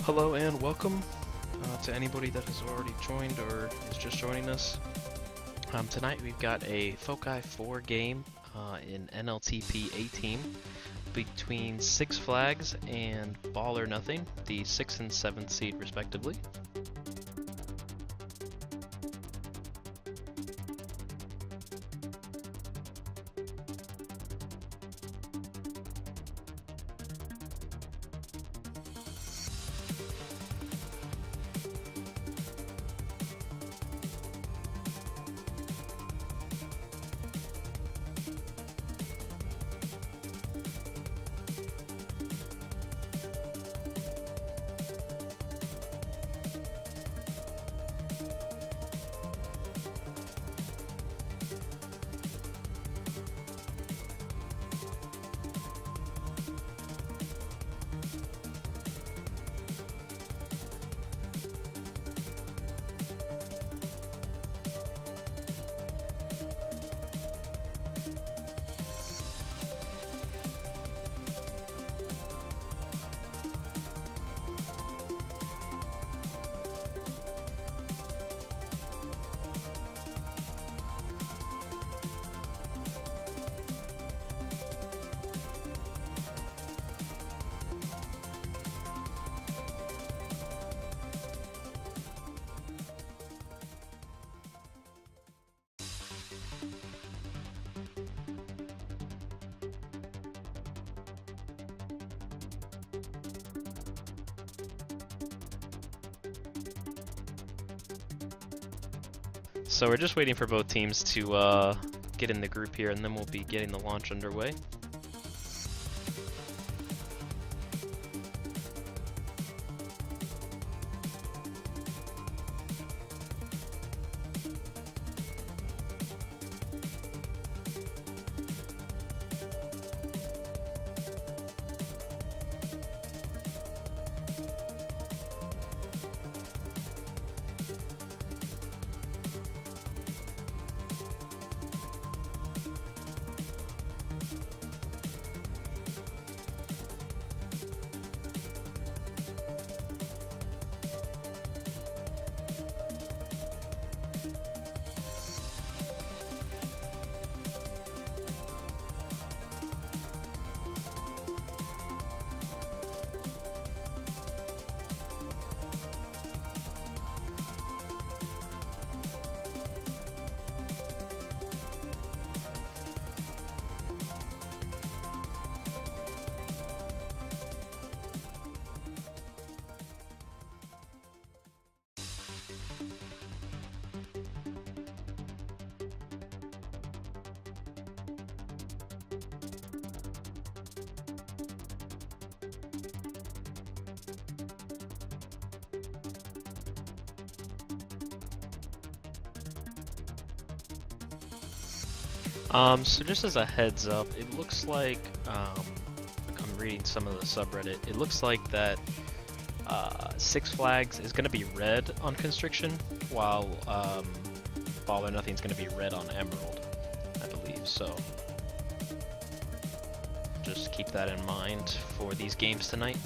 Hello and welcome to anybody that has already joined or is just joining us. Tonight we've got a Foci 4 game in NLTP 18 between Six Flags and Ball or Nothing, the 6th and 7th seed respectively. So we're just waiting for both teams to get in the group here, and then we'll be getting the launch underway. So just as a heads up, it looks like, I'm reading some of the subreddit, it looks like that Six Flags is going to be red on Constriction, while Ball or Nothing is going to be red on Emerald, I believe, so just keep that in mind for these games tonight.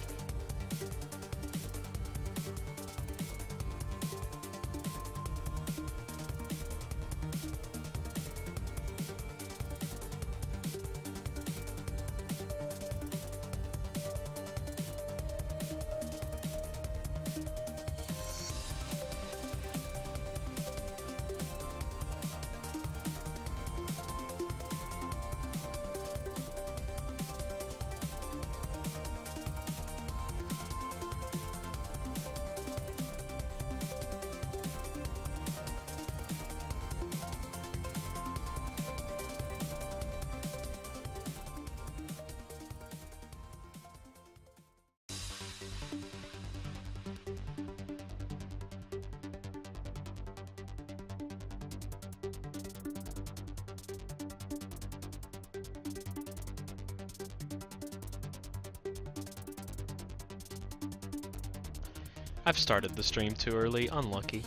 I've started the stream too early, unlucky.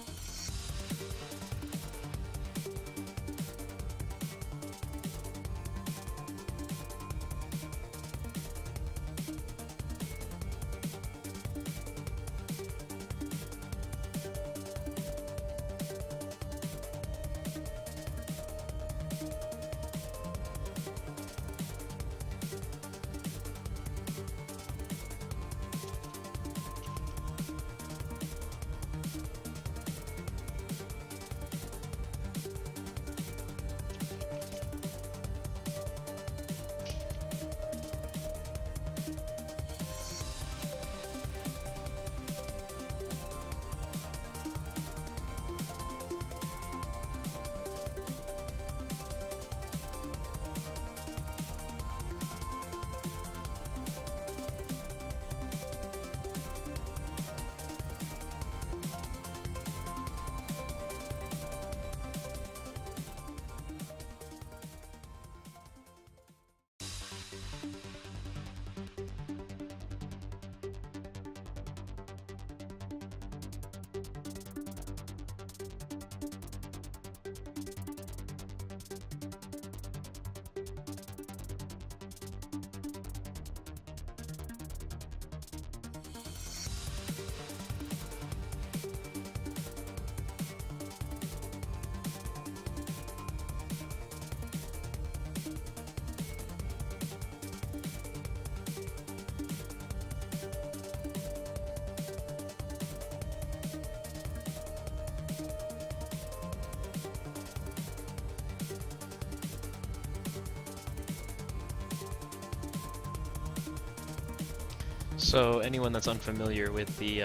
So anyone that's unfamiliar with the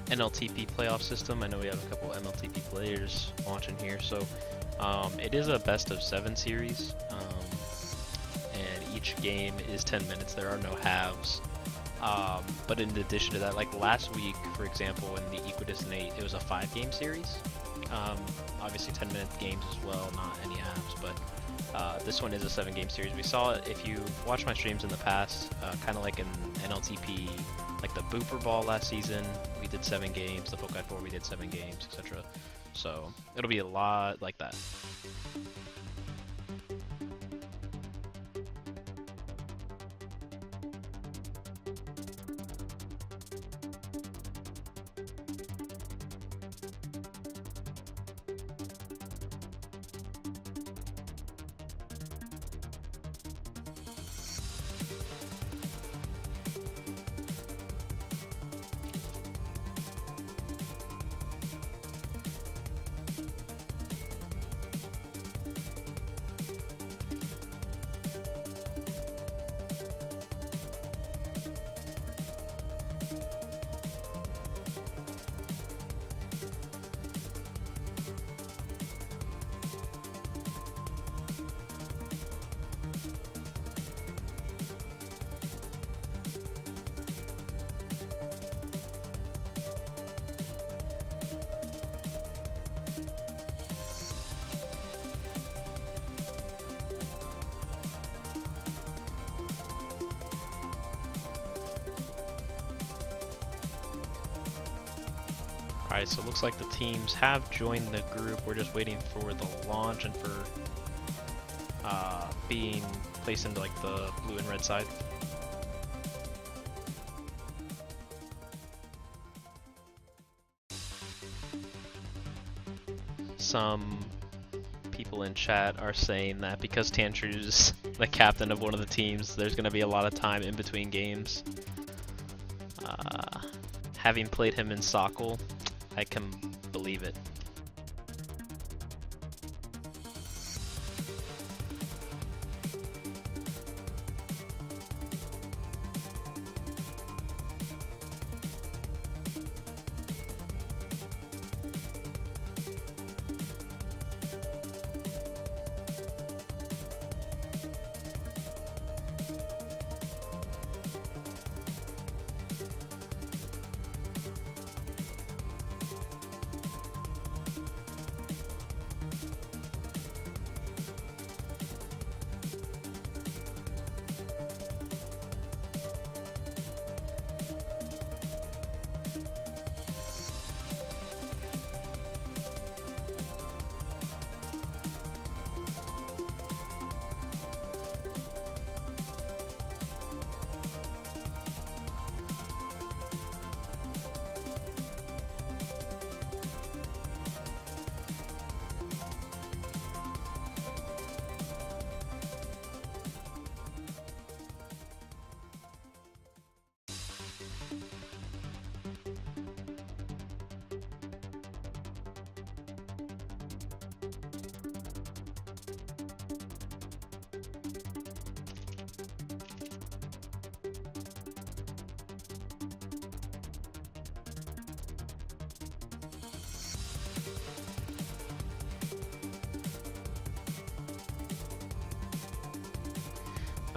NLTP playoff system, I know we have a couple NLTP players watching here, so it is a best of 7 series, and each game is 10 minutes. There are no halves. But in addition to that, like last week, for example, in the Equidistant 8, it was a 5-game series. Obviously 10-minute games as well, not any halves, but this one is a 7-game series. We saw it, if you watch my streams in the past, kind of like in NLTP, like the Booper Ball last season, we did 7 games, the Foci 4 we did 7 games, etc. So it'll be a lot like that. Alright, so it looks like the teams have joined the group. We're just waiting for the launch and for being placed into like the blue and red side. Some people in chat are saying that because Tantru's the captain of one of the teams, there's going to be a lot of time in between games. Having played him in Sockle, I can believe it.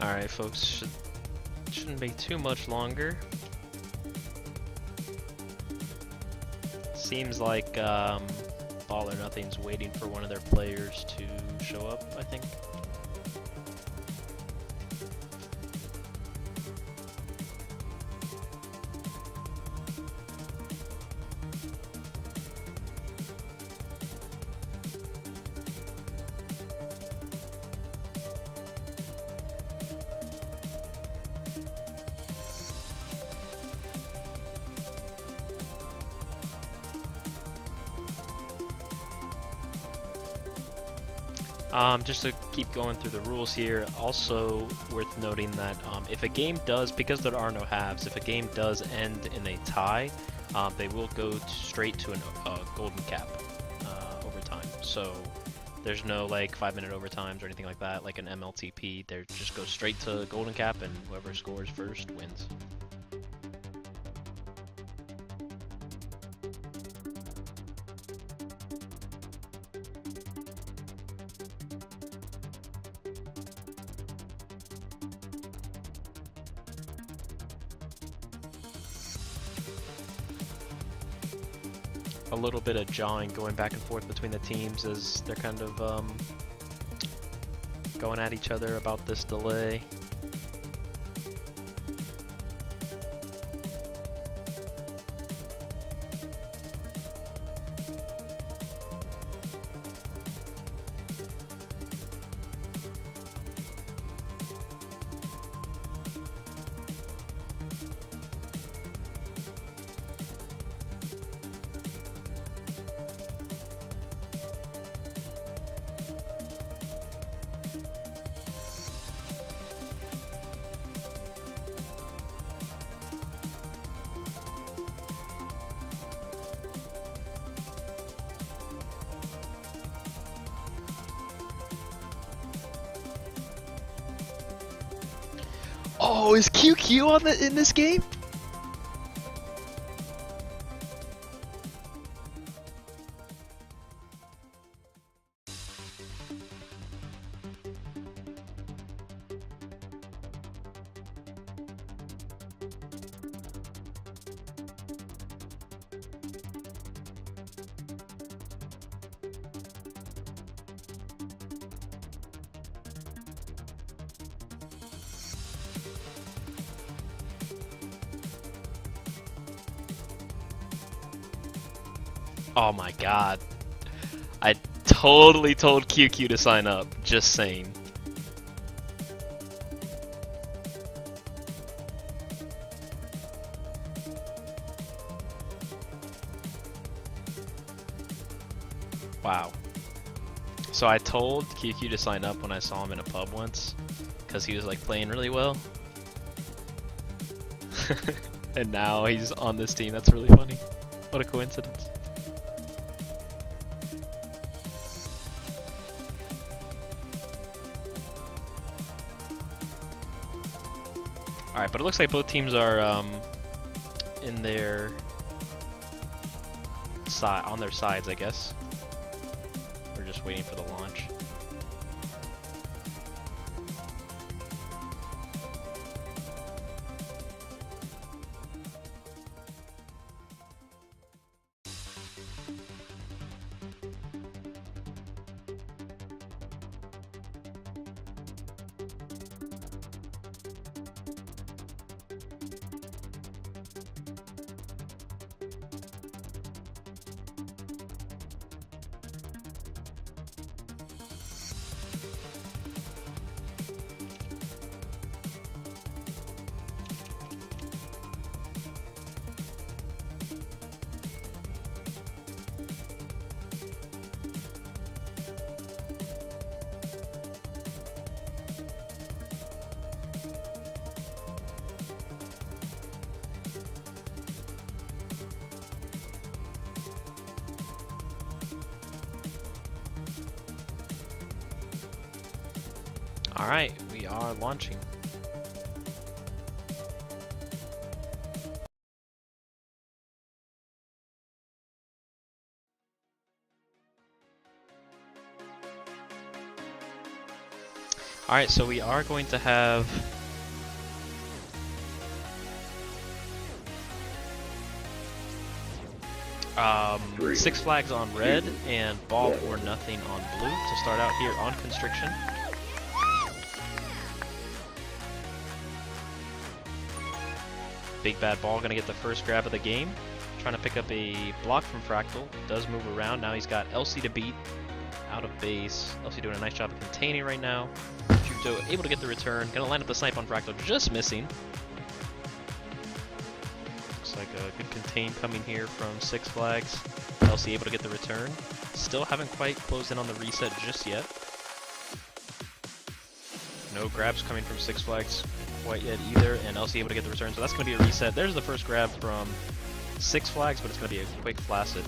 Alright folks, shouldn't be too much longer. Seems like All or Nothing's waiting for one of their players to show up, I think. Just to keep going through the rules here, also worth noting that if a game does, because there are no halves, if a game does end in a tie, they will go straight to a golden cap overtime. So there's no like 5-minute overtimes or anything like that, like an MLTP. They just go straight to golden cap, and whoever scores first wins. a little bit of jawing going back and forth between the teams as they're kind of going at each other about this delay. Oh, is QQ on in this game? Oh my god. I totally told QQ to sign up, just saying. Wow. So I told QQ to sign up when I saw him in a pub once, because he was like playing really well. And now he's on this team. That's really funny. What a coincidence. Alright, but it looks like both teams are in their on their sides, I guess. We're just waiting for the launch. Alright, we are launching. Alright, so we are going to have Six Flags on red and Ball or Nothing on blue to start out here on Constriction. Big Bad Ball gonna get the first grab of the game. Trying to pick up a block from Fractal. Does move around. Now he's got LC to beat out of base. LC doing a nice job of containing right now. Shuto able to get the return. Gonna line up the snipe on Fractal, just missing. Looks like a good contain coming here from Six Flags. LC able to get the return. Still haven't quite closed in on the reset just yet. No grabs coming from Six Flags quite yet either, and LC able to get the return, so that's going to be a reset. There's the first grab from Six Flags, but it's going to be a quick flaccid.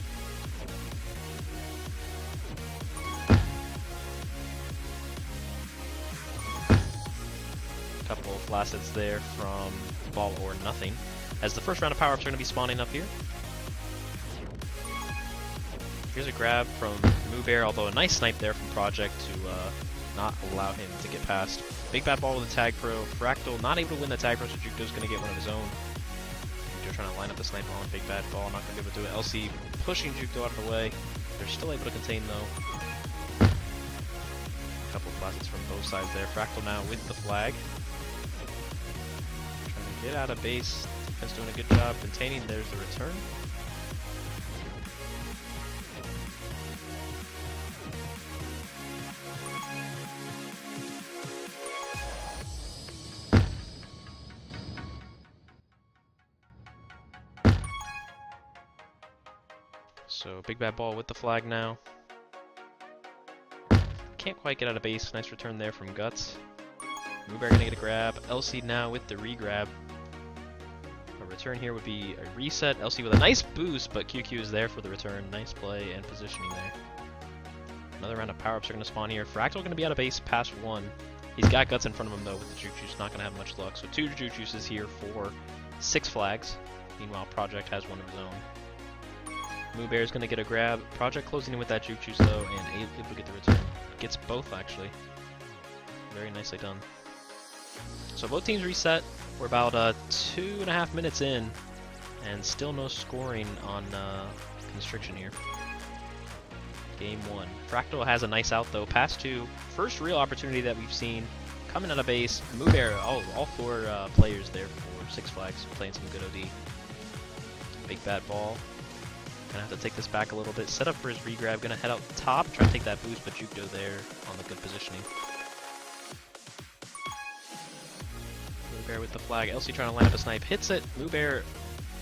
Couple of flacids there from Ball or Nothing, as the first round of power-ups are going to be spawning up here. Here's a grab from Move Air, although a nice snipe there from Project to not allow him to get past. Big Bad Ball with a Tag Pro. Fractal not able to win the Tag Pro, so Juko's going to get one of his own. Juko trying to line up the snipe on Big Bad Ball, not going to be able to do it. LC pushing Jukdo out of the way. They're still able to contain though. A couple flashes from both sides there. Fractal now with the flag. Trying to get out of base. Defense doing a good job containing. There's the return. So big bad ball with the flag now. Can't quite get out of base. Nice return there from Guts. Moobear gonna get a grab. LC now with the re-grab. A return here would be a reset. LC with a nice boost, but QQ is there for the return. Nice play and positioning there. Another round of power-ups are gonna spawn here. Fractal gonna be out of base past 1. He's got Guts in front of him though with the Juke Juice. Not gonna have much luck. So 2 Juke Juices here for 6 flags. Meanwhile, Project has one of his own. Moobear's gonna get a grab. Project closing in with that Juke Juice though, and able to get the return. Gets both actually. Very nicely done. So both teams reset. We're about 2.5 minutes in, and still no scoring on Constriction here. Game 1. Fractal has a nice out though. Pass 2. First real opportunity that we've seen. Coming out of base. Moobear, all 4 players there for 6 flags, playing some good OD. Big bad ball. Gonna have to take this back a little bit. Set up for his re-grab. Gonna head out top. Try to take that boost, but Jukdo there on the good positioning. Moobear with the flag. LC trying to line up a snipe. Hits it. Moobear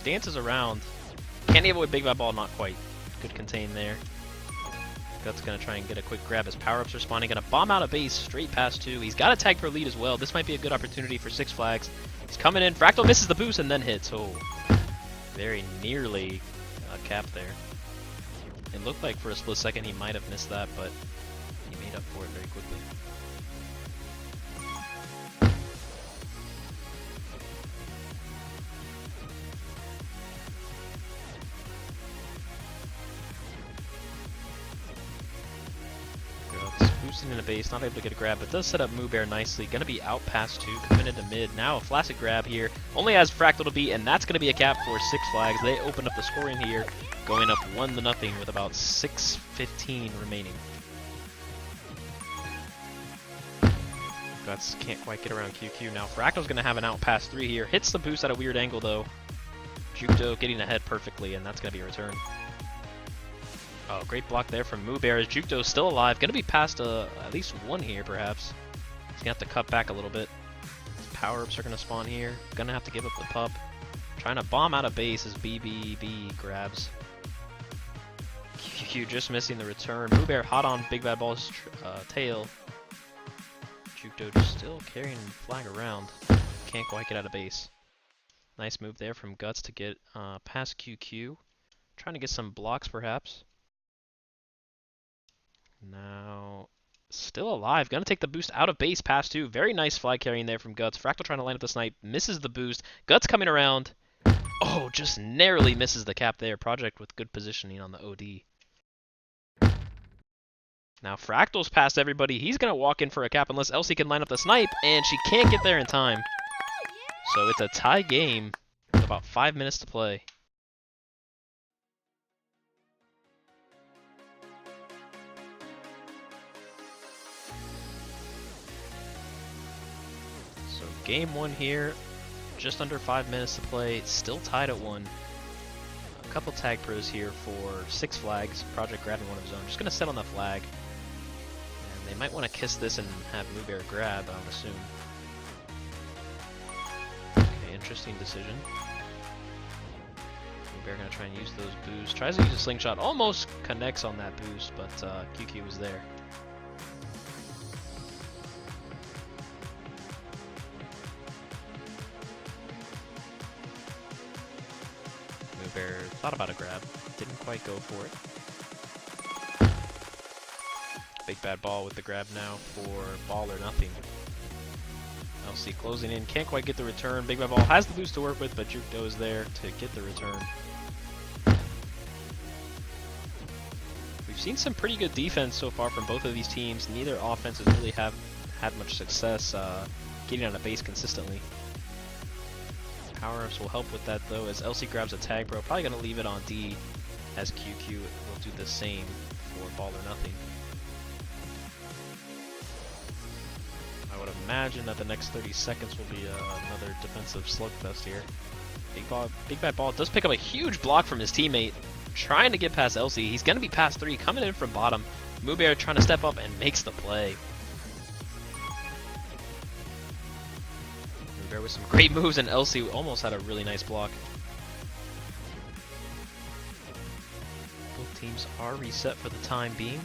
dances around. Can't avoid big bad ball. Not quite. Good contain there. Guts gonna try and get a quick grab as power-ups are spawning. Gonna bomb out of base straight past 2. He's got a tag for lead as well. This might be a good opportunity for 6 flags. He's coming in. Fractal misses the boost and then hits. Oh, very nearly cap there. It looked like for a split second he might have missed that, but he made up for it very quickly. Guts boosting in the base, not able to get a grab, but does set up Moobear nicely. Gonna be out past 2, coming into mid. Now a flaccid grab here. Only has Fractal to beat, and that's gonna be a cap for 6 flags. They opened up the scoring here, going up 1-0 with about 6:15 remaining. Guts can't quite get around QQ. Now Fractal's gonna have an out past 3 here. Hits the boost at a weird angle though. Jukdo getting ahead perfectly, and that's gonna be a return. Oh, great block there from Moobear as Jukdo's still alive. Gonna be past at least 1 here, perhaps. He's gonna have to cut back a little bit. Power-ups are gonna spawn here. Gonna have to give up the pup. Trying to bomb out of base as BBB grabs. QQ just missing the return. Moobear hot on Big Bad Ball's tail. Jukdo just still carrying the flag around. Can't quite get out of base. Nice move there from Guts to get past QQ. Trying to get some blocks, perhaps. Now, still alive. Gonna take the boost out of base past 2. Very nice flag carrying there from Guts. Fractal trying to line up the snipe. Misses the boost. Guts coming around. Oh, just narrowly misses the cap there. Project with good positioning on the OD. Now Fractal's past everybody. He's gonna walk in for a cap unless LC can line up the snipe, and she can't get there in time. So it's a tie game with about 5 minutes to play. So game 1 here, just under 5 minutes to play. It's still tied at 1. A couple tag pros here for 6 flags. Project grabbing one of his own. Just gonna sit on the flag. And they might want to kiss this and have Moobear grab, I would assume. Okay, interesting decision. Moobear gonna try and use those boosts. Tries to use a slingshot. Almost connects on that boost, but QQ was there. Moobear thought about a grab, didn't quite go for it. Big bad ball with the grab now for ball or nothing. LC closing in, can't quite get the return. Big bad ball has the boost to work with, but Jukdo is there to get the return. We've seen some pretty good defense so far from both of these teams. Neither offenses really have had much success getting on a base consistently. Power-ups will help with that though, as LC grabs a tag pro. Probably going to leave it on D. as QQ will do the same for Ball or Nothing. I would imagine that the next 30 seconds will be another defensive slugfest here. Big Bad Ball does pick up a huge block from his teammate, trying to get past LC. He's going to be past 3, coming in from bottom. Moobear trying to step up and makes the play. Moobear with some great moves, and LC almost had a really nice block. Both teams are reset for the time being.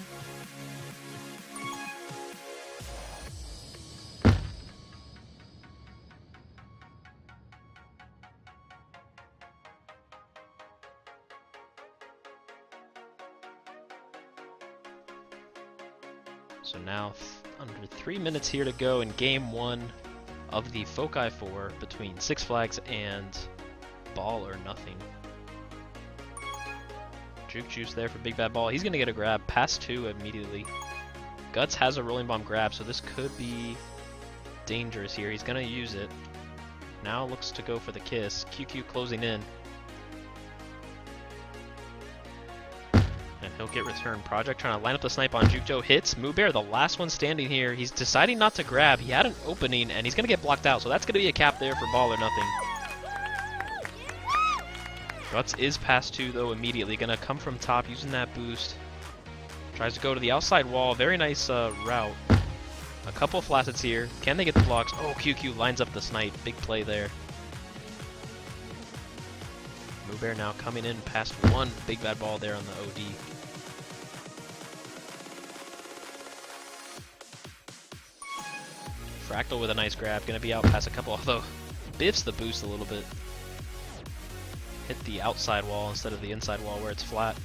So now under 3 minutes here to go in game 1 of the Foci 4 between Six Flags and Ball or Nothing. Juke Juice there for Big Bad Ball. He's going to get a grab. Pass 2 immediately. Guts has a Rolling Bomb grab, so this could be dangerous here. He's going to use it. Now looks to go for the kiss. QQ closing in. And he'll get return. Project trying to line up the snipe on Juke Joe. Hits. Moobear, the last one standing here. He's deciding not to grab. He had an opening, and he's going to get blocked out. So that's going to be a cap there for Ball or Nothing. Guts is past 2, though, immediately. Going to come from top using that boost. Tries to go to the outside wall. Very nice route. A couple of flashets here. Can they get the blocks? Oh, QQ lines up the snipe. Big play there. Moobear now coming in past 1. Big Bad Ball there on the OD. Fractal with a nice grab. Going to be out past a couple, although biffs the boost a little bit. Hit the outside wall instead of the inside wall where it's flat.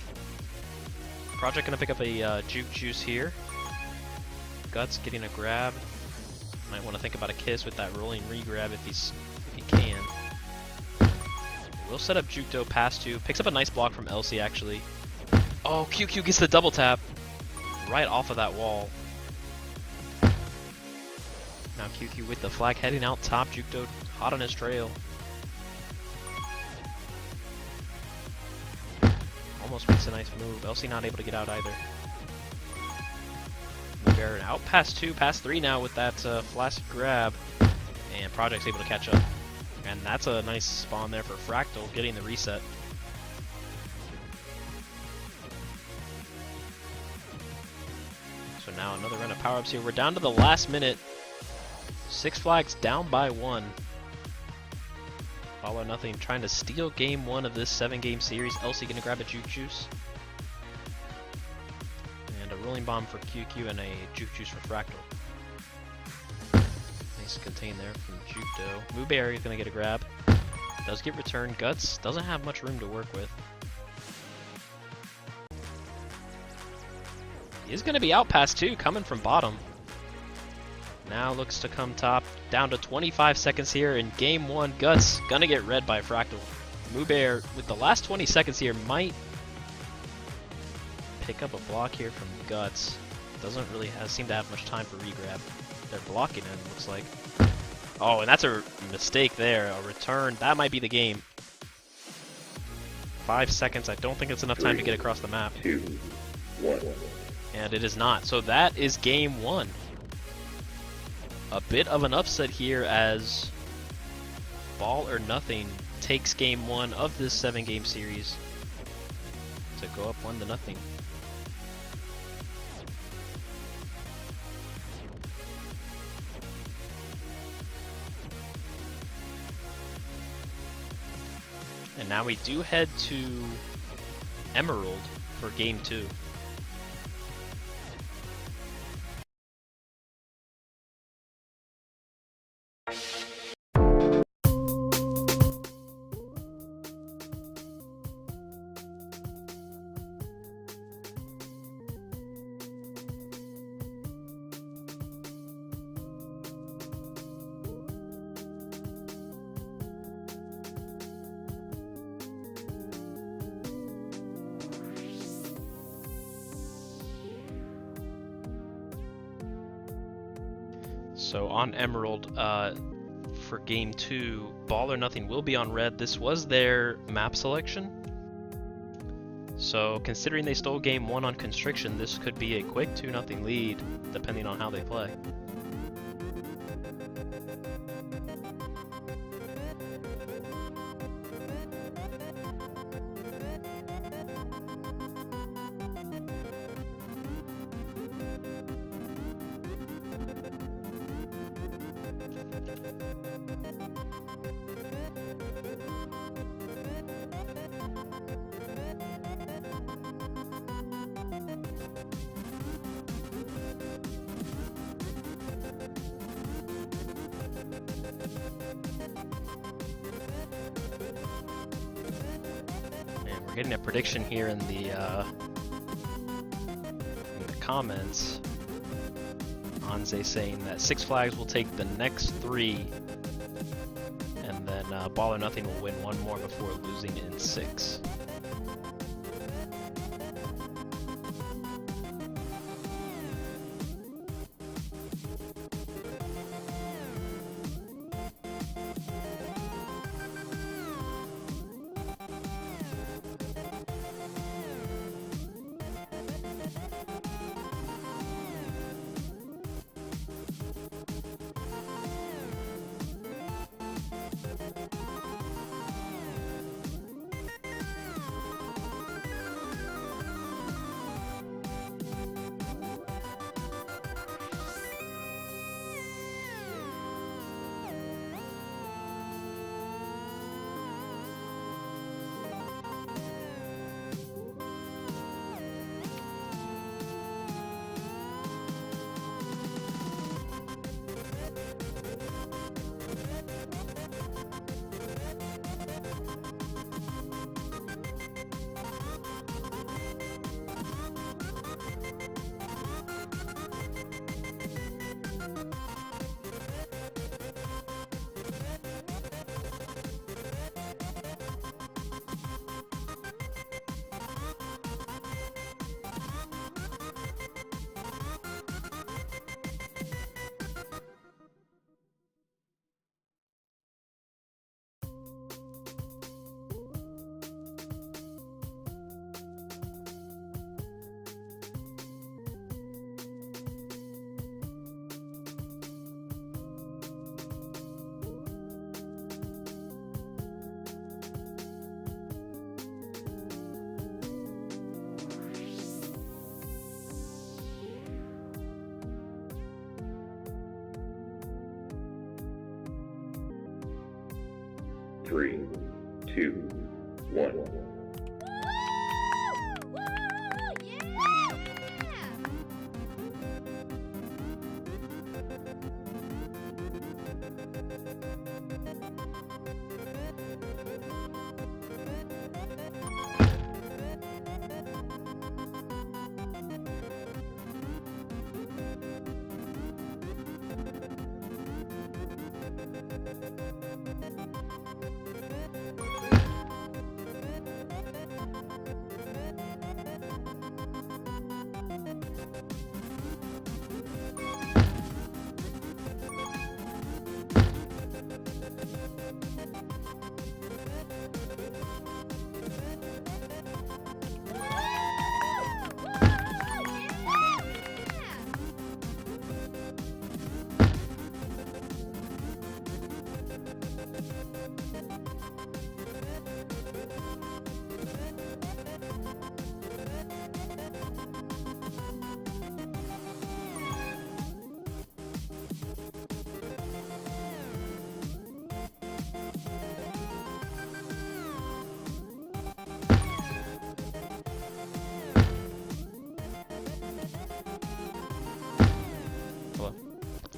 Project going to pick up a Juke Juice here. Guts getting a grab. Might want to think about a kiss with that rolling re-grab if he can. We'll set up Juke Joe past 2. Picks up a nice block from LC actually. Oh, QQ gets the double tap right off of that wall. Now QQ with the flag heading out top. Juke Joe hot on his trail. Almost makes a nice move. LC not able to get out either. Moobear out past 2, past 3 now with that flash grab. And Project's able to catch up. And that's a nice spawn there for Fractal, getting the reset. So now another run of power-ups here. We're down to the last minute. Six Flags down by 1. Ball or Nothing trying to steal game 1 of this 7-game series. LC gonna grab a Juke Juice. And a Rolling Bomb for QQ and a Juke Juice for Fractal. Nice contain there from Juke Joe. Moobear is gonna get a grab. Does get return. Guts doesn't have much room to work with. He is gonna be out past 2, coming from bottom. Now looks to come top. Down to 25 seconds here in game 1. Guts gonna get read by Fractal. Moobear with the last 20 seconds here might pick up a block here from Guts. Doesn't really seem to have much time for regrab. They're blocking him, looks like. Oh, and that's a mistake there. A return. That might be the game. 5 seconds. I don't think it's enough time to get across the map. 2, 1. And it is not. So that is game 1. A bit of an upset here as Ball or Nothing takes game 1 of this 7-game series to go up 1-0. And now we do head to Emerald for game 2. So on Emerald, for game 2, Ball or Nothing will be on red. This was their map selection. So considering they stole game 1 on Constriction, this could be a quick 2-0 lead, depending on how they play. We're getting a prediction here in the comments. Anze saying that Six Flags will take the next 3, and then Ball or Nothing will win 1 more before losing in 6. Three, two, one.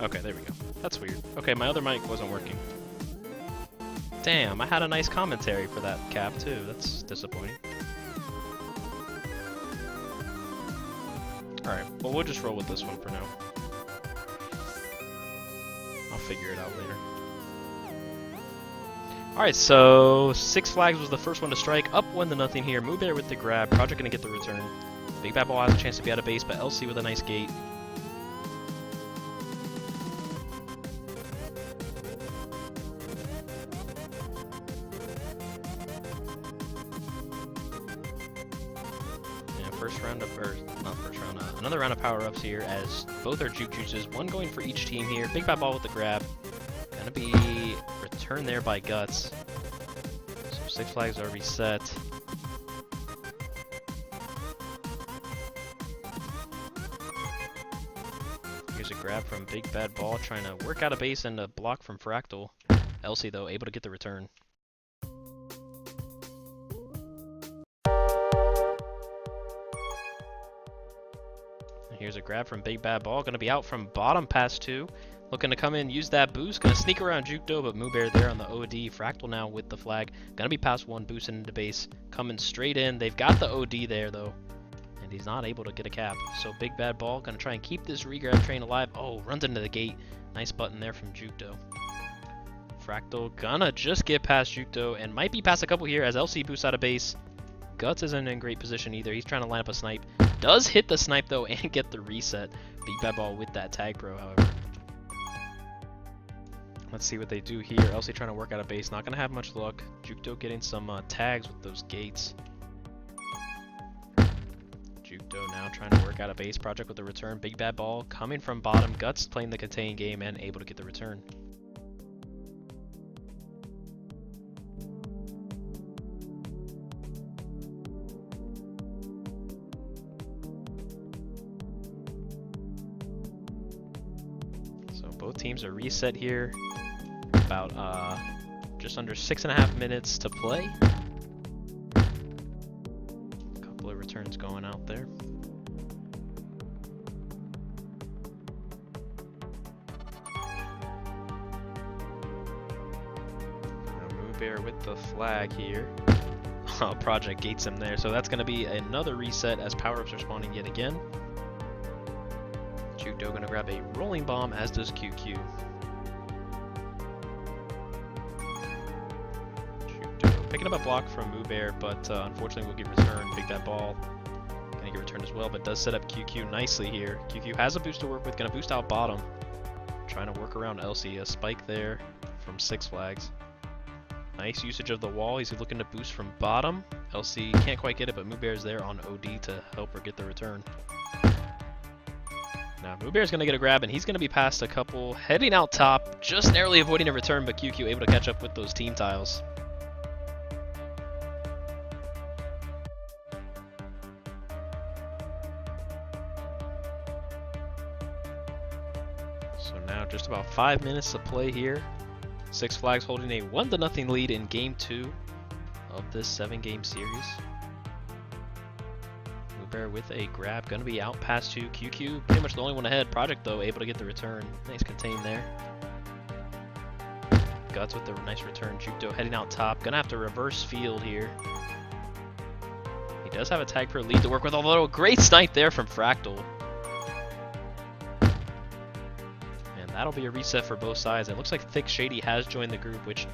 Okay, there we go. That's weird. Okay, my other mic wasn't working. Damn, I had a nice commentary for that cap too. That's disappointing. Alright, well we'll just roll with this one for now. I'll figure it out later. Alright, so Six Flags was the first one to strike. Up 1-0 here. Moo Bear with the grab. Project gonna get the return. Big Bad Ball has a chance to be out of base, but LC with a nice gate. Another round of power-ups here as both are juke juices. One going for each team here. Big bad ball with the grab. Gonna be returned there by Guts. So 6 flags are reset. Here's a grab from Big Bad Ball, trying to work out a base and a block from Fractal. Elsie, though, able to get the return. And here's a grab from Big Bad Ball, going to be out from bottom past 2. Looking to come in, use that boost. Going to sneak around Jukdo, but Moobear there on the OD. Fractal now with the flag. Going to be past 1, boosting into base. Coming straight in. They've got the OD there, though. And he's not able to get a cap. So Big Bad Ball going to try and keep this regrab train alive. Oh, runs into the gate. Nice button there from Jukdo. Fractal gonna just get past Jukdo and might be past a couple here as LC boosts out of base. Guts isn't in great position either. He's trying to line up a snipe. Does hit the snipe though and get the reset. Big Bad Ball with that tag pro, however. Let's see what they do here. LC trying to work out a base. Not gonna have much luck. Jukdo getting some tags with those gates. Jukdo now trying to work out a base project with the return. Big Bad Ball coming from bottom. Guts playing the contain game and able to get the return. So both teams are reset here. About just under 6.5 minutes to play. Couple of returns going out there. Moobear with the flag here. Project gates him there, so that's going to be another reset as power-ups are spawning yet again. Jukdo going to grab a rolling bomb, as does QQ. Jukdo picking up a block from Moobear, but unfortunately will get returned. Big Bad Ball going to get returned as well, but does set up QQ nicely here. QQ has a boost to work with, going to boost out bottom. Trying to work around LC, a spike there from 6 flags. Nice usage of the wall. He's looking to boost from bottom. LC can't quite get it, but Moobear's there on OD to help her get the return. Now Moobear's going to get a grab, and he's going to be past a couple. Heading out top, just narrowly avoiding a return, but QQ able to catch up with those team tiles. So now just about 5 minutes to play here. 6 flags holding a 1-0 lead in Game 2 of this 7-game series. Moobear with a grab, gonna be out past 2. QQ pretty much the only one ahead. Project though able to get the return. Nice contain there. Guts with the nice return. Jukdo heading out top. Gonna have to reverse field here. He does have a tag per lead to work with, although a great snipe there from Fractal. That'll be a reset for both sides. It looks like Thick Shady has joined the group, which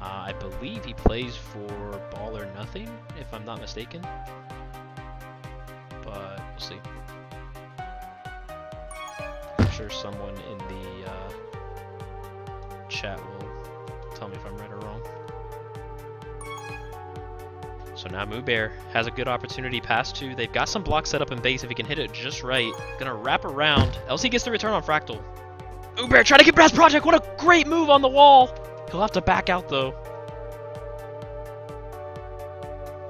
I believe he plays for Ball or Nothing, if I'm not mistaken. But we'll see. I'm sure someone in the chat will tell me if I'm right or wrong. So now Moobear has a good opportunity past 2. They've got some blocks set up in base if he can hit it just right. Gonna wrap around. LC gets the return on Fractal. Moobear trying to get past Project. What a great move on the wall. He'll have to back out though.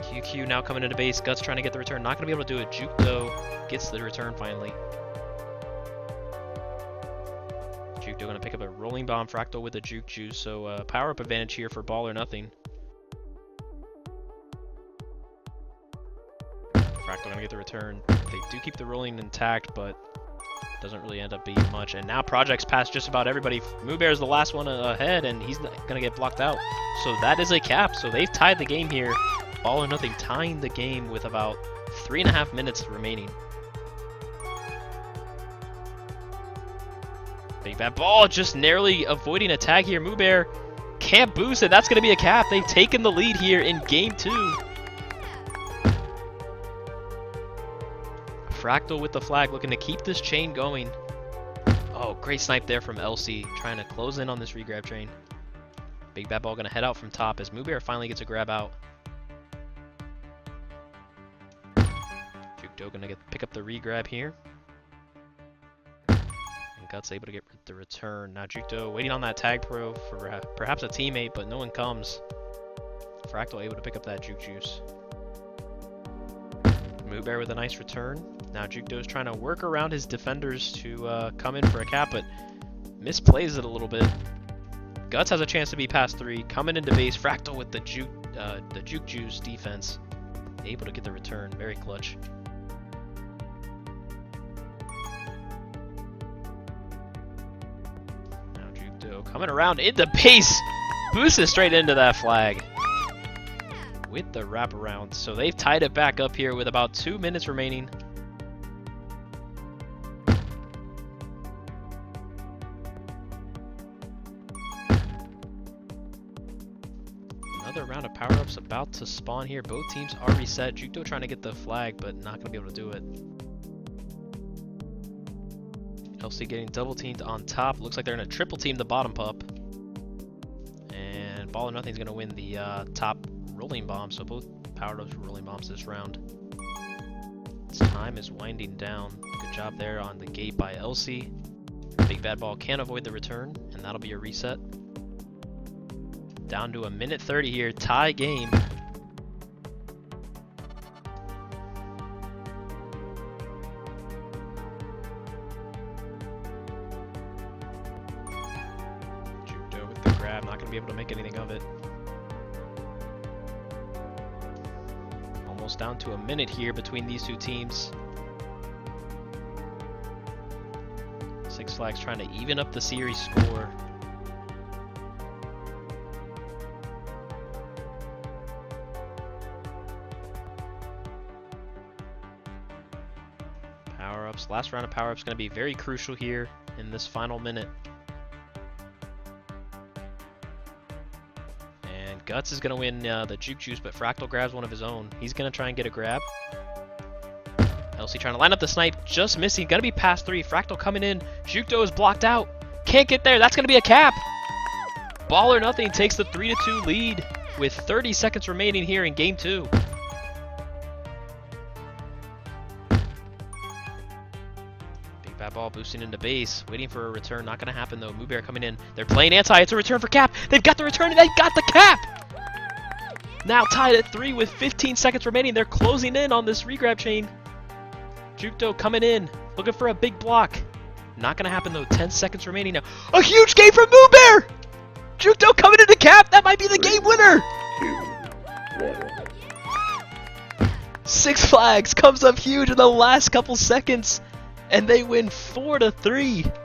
QQ now coming into base. Guts trying to get the return. Not going to be able to do it. Juke though gets the return finally. Juke going to pick up a rolling bomb. Fractal with a juke juice. So power up advantage here for Ball or Nothing. Fractal going to get the return. They do keep the rolling intact, but doesn't really end up being much. And now Project's past just about everybody. Moobear's the last one ahead, and he's gonna get blocked out. So that is a cap. So they've tied the game here. All or Nothing tying the game with about 3.5 minutes remaining. Big Bad Ball just narrowly avoiding a tag here. Moobear can't boost it. That's gonna be a cap. They've taken the lead here in Game 2. Fractal with the flag, looking to keep this chain going. Oh, great snipe there from LC, trying to close in on this regrab train. Big Bad Ball going to head out from top as Moobear finally gets a grab out. Jukdo going to pick up the regrab here. Guts able to get the return. Now Jukdo waiting on that tag pro for perhaps a teammate, but no one comes. Fractal able to pick up that Juke Juice. Moobear with a nice return. Now Jukdo's trying to work around his defenders to come in for a cap, but misplays it a little bit. Guts has a chance to be past 3. Coming into base, Fractal with the Juke Juice defense. Able to get the return. Very clutch. Now Jukdo coming around into base. Boosted straight into that flag. With the wraparound. So they've tied it back up here with about 2 minutes remaining. Another round of power-ups about to spawn here. Both teams are reset. Jukdo trying to get the flag, but not going to be able to do it. LC getting double teamed on top. Looks like they're going to triple team the bottom pup. And Ball or Nothing's going to win the top rolling bomb, so both powered up rolling bombs this round. Its time is winding down. Good job there on the gate by LC. Big Bad Ball can't avoid the return, and that'll be a reset. Down to a minute 30 here, tie game. Jukdo with the grab, not going to be able to make anything of it. Almost down to a minute here between these two teams. Six Flags trying to even up the series score. Power-ups. Last round of power-ups going to be very crucial here in this final minute. Guts is going to win the Juke Juice, but Fractal grabs one of his own. He's going to try and get a grab. LC trying to line up the snipe, just missing. Going to be past 3. Fractal coming in. Jukdo is blocked out. Can't get there. That's going to be a cap. Ball or Nothing takes the 3-2 lead with 30 seconds remaining here in Game 2. Big Bad Ball boosting into base, waiting for a return. Not going to happen though. Moobear coming in. They're playing anti. It's a return for cap. They've got the return and they got the cap. Now tied at 3 with 15 seconds remaining. They're closing in on this regrab chain. Jukdo coming in, looking for a big block. Not going to happen though. 10 seconds remaining now. A huge game from Moobear. Jukdo coming into cap. That might be the game winner. 2, 1. Six Flags comes up huge in the last couple seconds, and they win 4-3.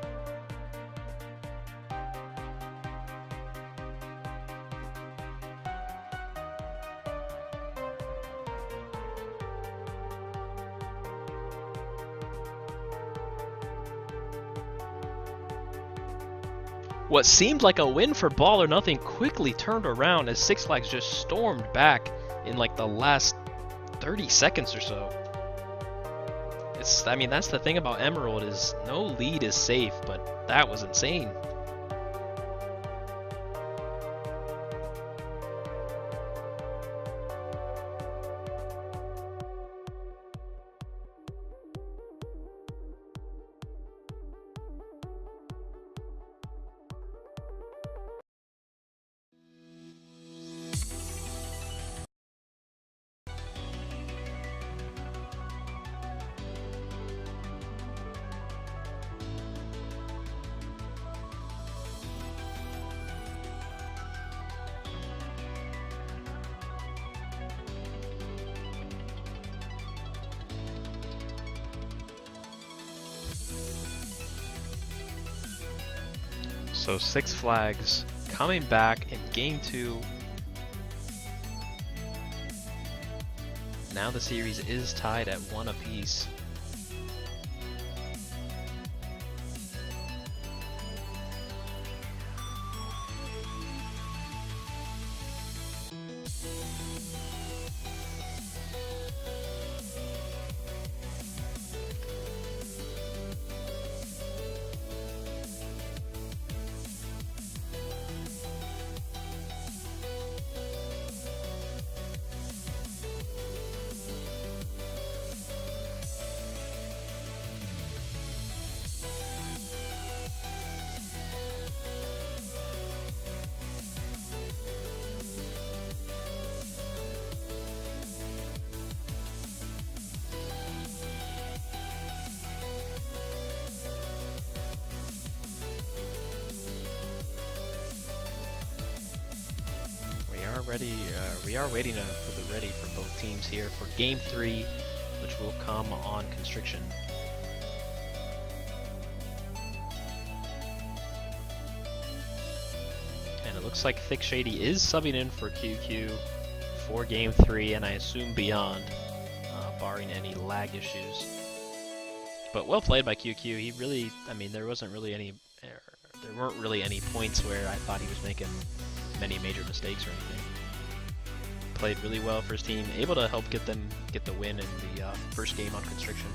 What seemed like a win for Ball or Nothing quickly turned around as Six Flags just stormed back in like the last 30 seconds or so. I mean, that's the thing about Emerald is no lead is safe, but that was insane. So Six Flags coming back in Game 2. Now the series is tied at 1 apiece. ready. We are waiting for the ready for both teams here for Game 3, which will come on Constriction. And it looks like Thick Shady is subbing in for QQ for Game 3, and I assume beyond, barring any lag issues. But well played by QQ. He really, I mean, there weren't really any points where I thought he was making many major mistakes or anything. Played really well for his team, able to help get the win in the first game on Constriction.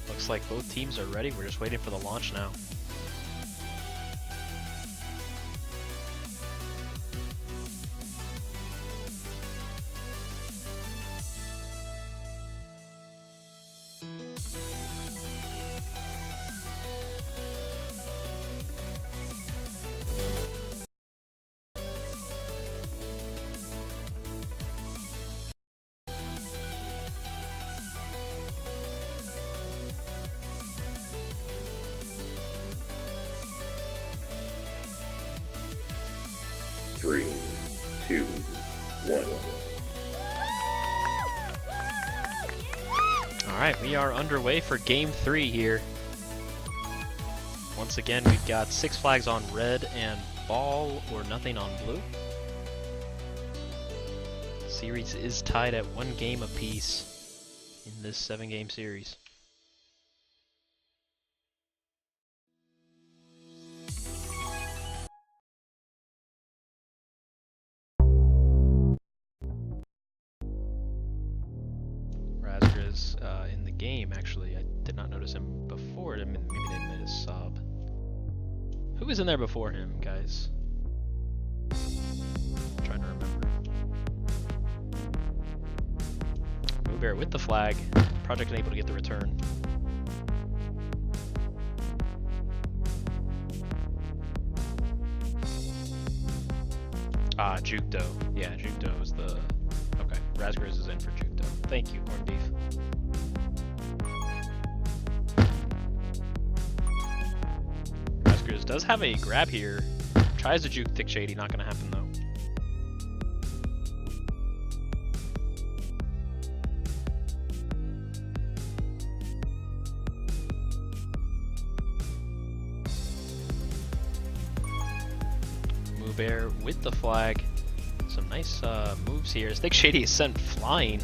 Looks like both teams are ready. We're just waiting for the launch now. Three, two, one. Alright, we are underway for Game 3 here. Once again, we've got 6 flags on red and ball or nothing on blue. The series is tied at 1 game apiece in this 7-game series. In the game, actually. I did not notice him before. Maybe they made a sub. Who was in there before him, guys? I'm trying to remember. Bear with the flag. Project unable to get the return. Ah, Jukdo. Yeah, Jukdo is the... Okay, Razgriz is in for Jukdo. Thank you, corned beef. Razgriz does have a grab here. Tries to juke Thick Shady, not gonna happen though. Bear with the flag. Some nice moves here. Thick Shady is sent flying.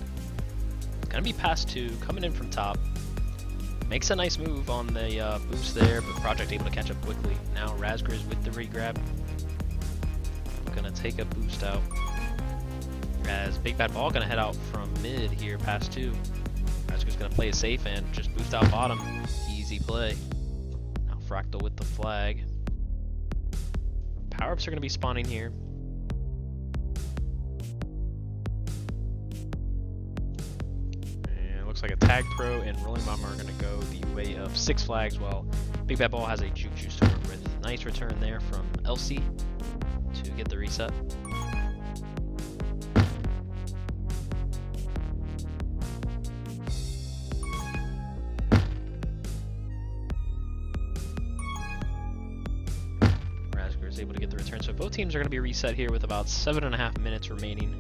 Gonna be passed to, coming in from top. Makes a nice move on the boost there, but Project able to catch up quickly. Now Razgriz with the regrab. Gonna take a boost out. As Big Bad Ball gonna head out from mid here, past 2. Razgriz gonna play it safe and just boost out bottom. Easy play. Now Fractal with the flag. Power-ups are going to be spawning here. And it looks like a tag throw and Rolling Bomb are going to go the way of 6 flags, while Big Bad Ball has a juke juice to work with. Nice return there from LC to get the reset. Able to get the return. So both teams are going to be reset here with about 7.5 minutes remaining.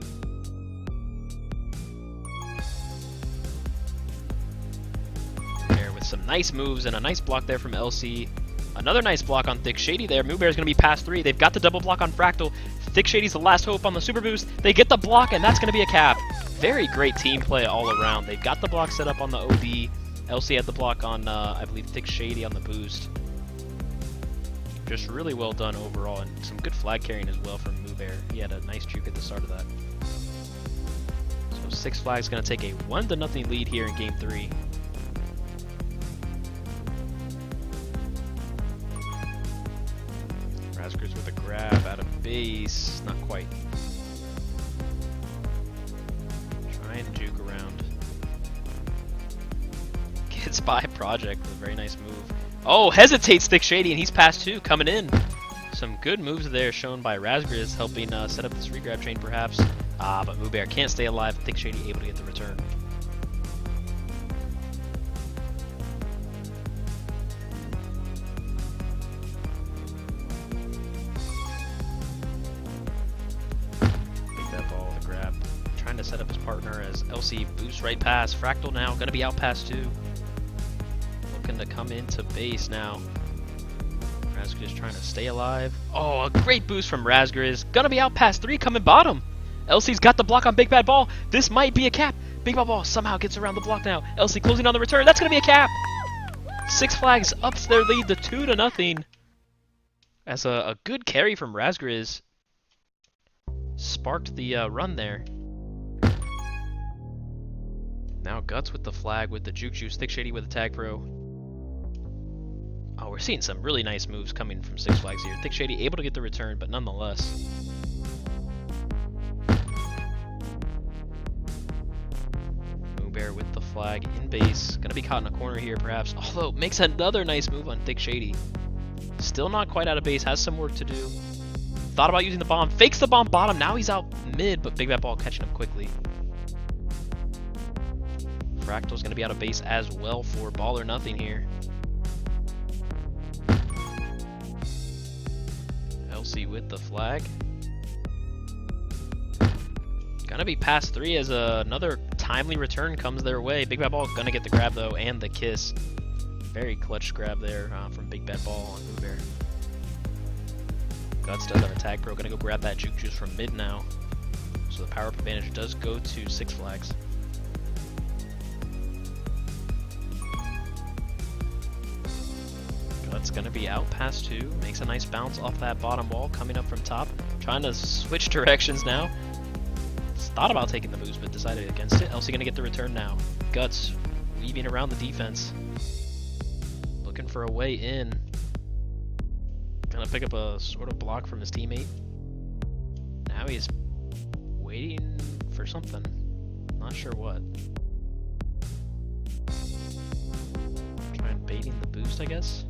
There with some nice moves and a nice block there from LC. Another nice block on Thick Shady there. Moo Bear's going to be past 3. They've got the double block on Fractal. Thick Shady's the last hope on the super boost. They get the block, and that's going to be a cap. Very great team play all around. They've got the block set up on the OD. LC had the block on, I believe, Thick Shady on the boost. Just really well done overall, and some good flag carrying as well from Moo Bear. He had a nice juke at the start of that. So Six Flags going to take a 1-0 lead here in Game 3. Razgers with a grab out of base. Not quite. Trying to juke around. Gets by Project with a very nice move. Oh, hesitates Thick Shady, and he's past 2, coming in. Some good moves there shown by Razgriz, helping set up this regrab chain perhaps. But Moo Bear can't stay alive. Thick Shady able to get the return. Take that ball with a grab. Trying to set up his partner as LC boosts right past. Fractal now, gonna be out past 2. Looking to come into base now. Razgriz trying to stay alive. Oh, a great boost from Razgriz. Gonna be out past 3, coming bottom. LC's got the block on Big Bad Ball. This might be a cap. Big Bad Ball somehow gets around the block now. LC closing on the return. That's gonna be a cap. Six Flags ups their lead to 2-0. As a good carry from Razgriz sparked the run there. Now Guts with the flag with the juke juice. Thick Shady with the tag pro. Oh, we're seeing some really nice moves coming from Six Flags here. Thick Shady able to get the return, but nonetheless. Moo Bear with the flag in base. Gonna be caught in a corner here, perhaps. Although, makes another nice move on Thick Shady. Still not quite out of base, has some work to do. Thought about using the bomb, fakes the bomb bottom. Now he's out mid, but Big Bad Ball catching up quickly. Fractal's gonna be out of base as well for Ball or Nothing here. LC with the flag. Gonna be past 3 as another timely return comes their way. Big Bad Ball gonna get the grab though, and the kiss. Very clutch grab there from Big Bad Ball on Moo Bear. Guts does have a tag pro, gonna go grab that juke juice from mid now. So the power up advantage does go to Six Flags. Guts gonna be out past 2, makes a nice bounce off that bottom wall, coming up from top. Trying to switch directions now. Thought about taking the moves, but decided against it. LC gonna get the return now. Guts weaving around the defense. Looking for a way in. Gonna pick up a sort of block from his teammate. Now he's waiting for something. Not sure what. Trying baiting the boost, I guess.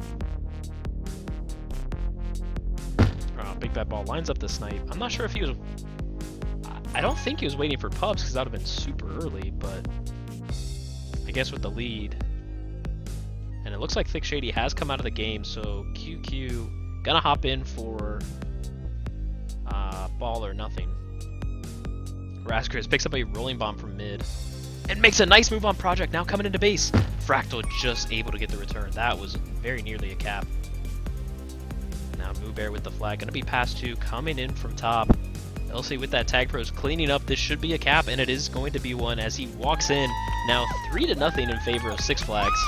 Big Bad Ball lines up the snipe. I'm not sure if he was... I don't think he was waiting for pubs because that would have been super early, but I guess with the lead. And it looks like Thick Shady has come out of the game, so QQ gonna hop in for Ball or Nothing. Razgriz picks up a rolling bomb from mid and makes a nice move on Project, now coming into base. Fractal just able to get the return. That was very nearly a cap. Now Moo Bear with the flag, gonna be past 2, coming in from top. LC with that tag pros cleaning up. This should be a cap, and it is going to be one as he walks in. Now 3-0 in favor of Six Flags.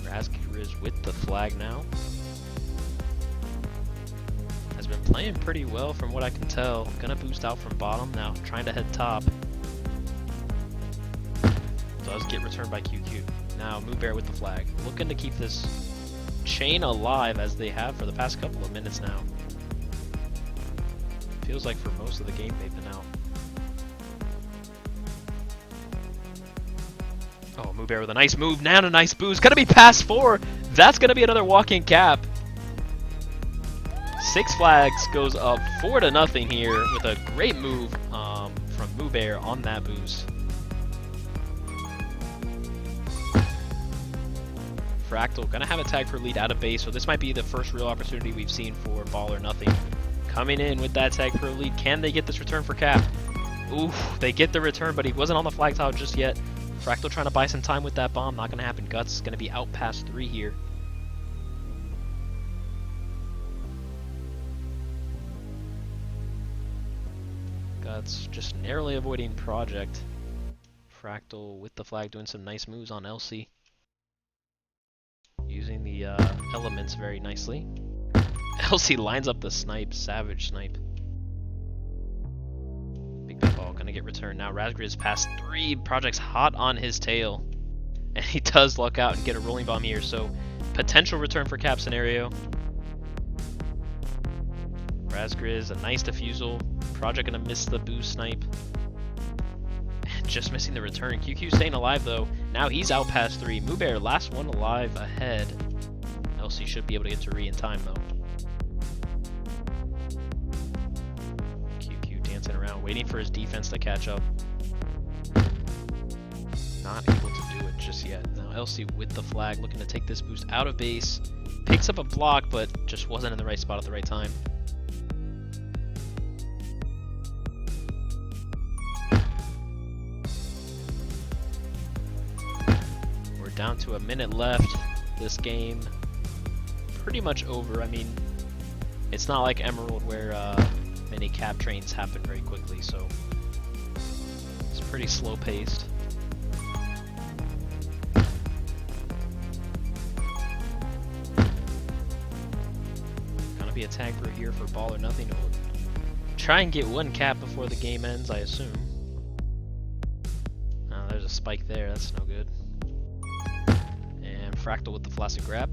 Razgriz with the flag now. Has been playing pretty well from what I can tell. Gonna boost out from bottom now, trying to head top. Does get returned by QQ. Now Moo Bear with the flag, looking to keep this chain alive as they have for the past couple of minutes now. Feels like for most of the game they've been out. Oh, Moo Bear with a nice move, now a nice boost, gonna be past 4! That's gonna be another walk-in cap. Six Flags goes up 4-0 here with a great move from Moo Bear on that boost. Fractal gonna have a tag for lead out of base, so this might be the first real opportunity we've seen for Ball or Nothing. Coming in with that tag for lead, can they get this return for cap? Oof, they get the return, but he wasn't on the flag tile just yet. Fractal trying to buy some time with that bomb. Not going to happen. Guts going to be out past 3 here. Guts just narrowly avoiding Project. Fractal with the flag doing some nice moves on LC. Using the elements very nicely. LC lines up the snipe, savage snipe. Big Bad Ball gonna get returned now. Razgriz past 3, Project's hot on his tail. And he does luck out and get a rolling bomb here, so potential return for cap scenario. Razgriz, a nice defusal. Project gonna miss the boost snipe. Just missing the return. QQ staying alive though. Now he's out past 3. Moobear, last one alive ahead. LC should be able to get to re in time though. QQ dancing around, waiting for his defense to catch up. Not able to do it just yet. Now LC with the flag, looking to take this boost out of base. Picks up a block, but just wasn't in the right spot at the right time. Down to a minute left. This game pretty much over. I mean, it's not like Emerald where many cap trains happen very quickly, so it's pretty slow paced. Gonna be a tag through here for Ball or Nothing to try and get 1 cap before the game ends, I assume. Oh, there's a spike there, that's no good. Fractal with the flaccid grab.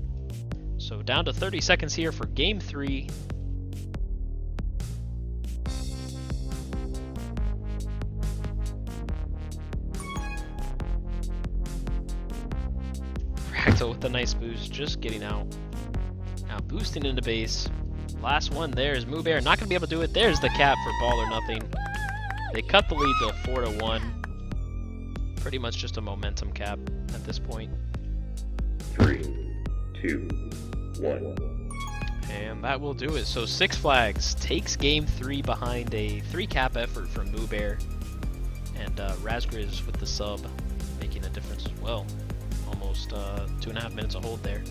So down to 30 seconds here for game 3. Fractal with the nice boost, just getting out. Now boosting into base. Last one there is Moobear, not going to be able to do it. There's the cap for Ball or Nothing. They cut the lead to 4-1. Pretty much just a momentum cap at this point. 3, 2, 1. And that will do it. So Six Flags takes game 3 behind a 3 cap effort from Moobear. And Razgriz with the sub making a difference as well. Almost 2.5 minutes of hold there.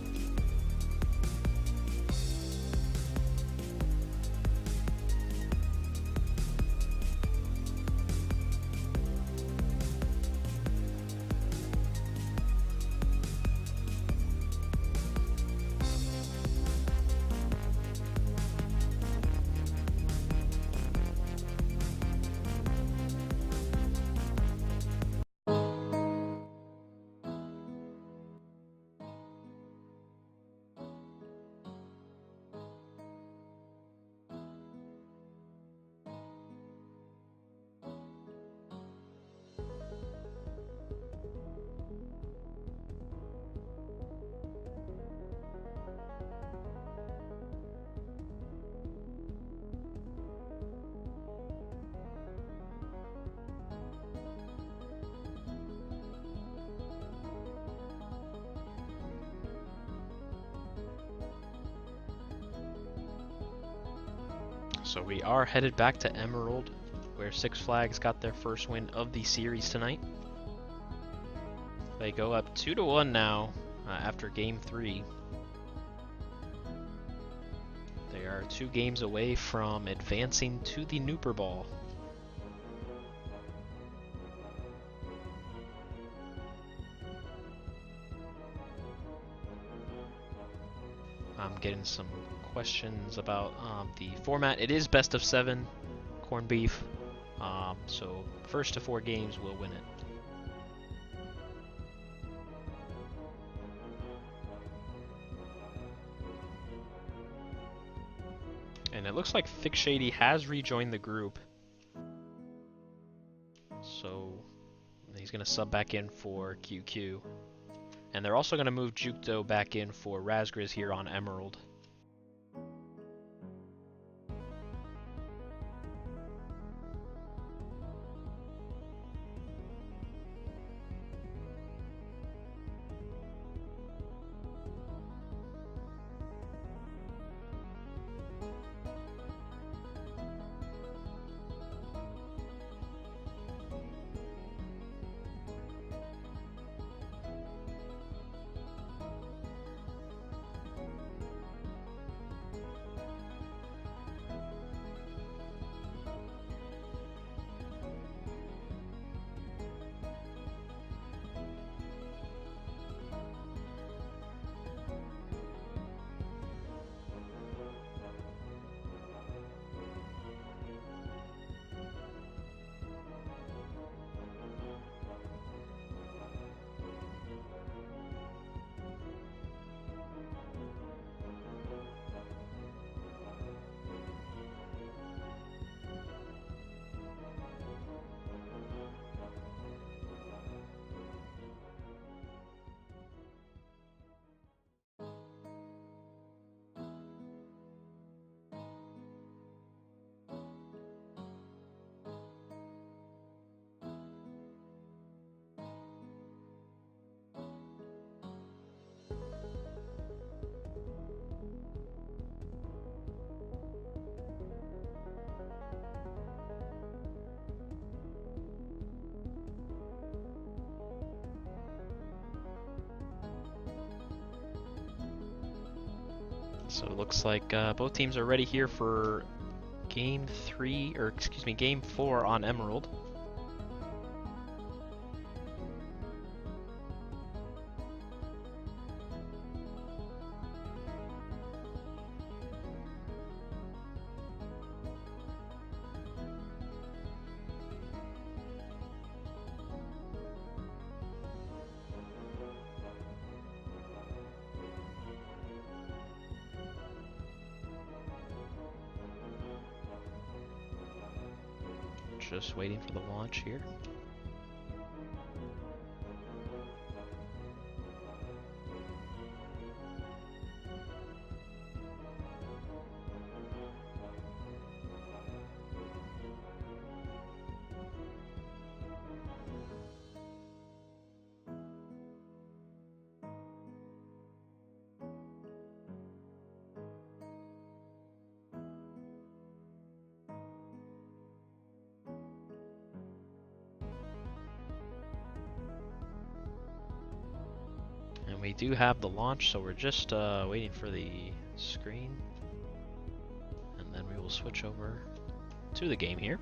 So we are headed back to Emerald, where Six Flags got their first win of the series tonight. They go up 2-1 now after game 3. They are 2 games away from advancing to the Nooper Ball. I'm getting some questions about the format. It is best of 7 corned beef, so first to 4 games will win it. And it looks like Thick Shady has rejoined the group, so he's going to sub back in for QQ. And they're also going to move Jukdo back in for Razgriz here on Emerald. So it looks like both teams are ready here for game 4 on Emerald. Just waiting for the launch here. And we do have the launch, so we're just waiting for the screen. And then we will switch over to the game here.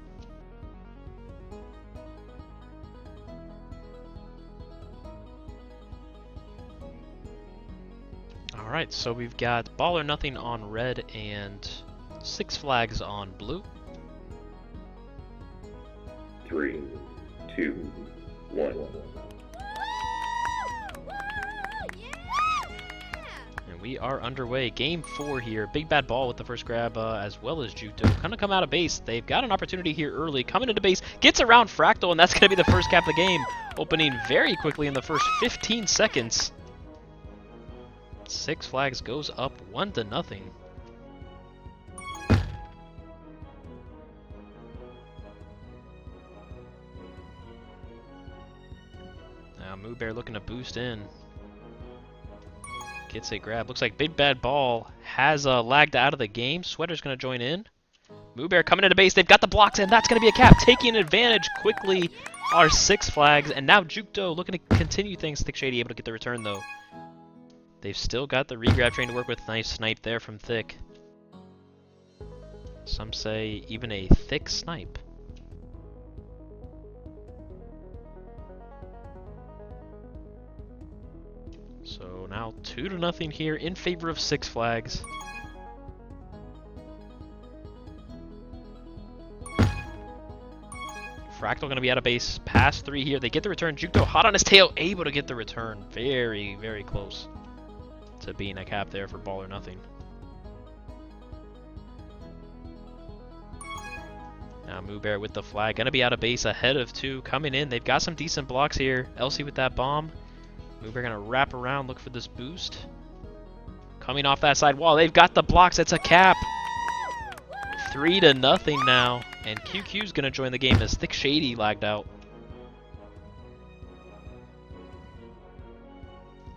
Alright, so we've got Ball or Nothing on red and Six Flags on blue. 3, 2, 1. And we are underway. Game 4 here. Big Bad Ball with the first grab, as well as Juto. Kind of come out of base. They've got an opportunity here early. Coming into base, gets around Fractal, and that's going to be the first cap of the game. Opening very quickly in the first 15 seconds. Six Flags goes up 1-0. Now Moo Bear looking to boost in. Gets a grab. Looks like Big Bad Ball has lagged out of the game. Sweater's going to join in. Moo Bear coming into base. They've got the blocks, and that's going to be a cap. Taking advantage quickly are Six Flags. And now Jukdo looking to continue things. Thick Shady able to get the return, though. They've still got the regrab train to work with. Nice snipe there from Thick. Some say even a thick snipe. So now 2-0 here in favor of Six Flags. Fractal going to be out of base. Pass 3 here. They get the return. Jukdo hot on his tail. Able to get the return. Very, very close to being a cap there for Ball or Nothing. Now Moo Bear with the flag. Going to be out of base ahead of 2. Coming in. They've got some decent blocks here. Elsie with that bomb. Moo Bear going to wrap around. Look for this boost. Coming off that side wall. They've got the blocks. It's a cap. 3-0 now. And QQ's going to join the game as Thick Shady lagged out.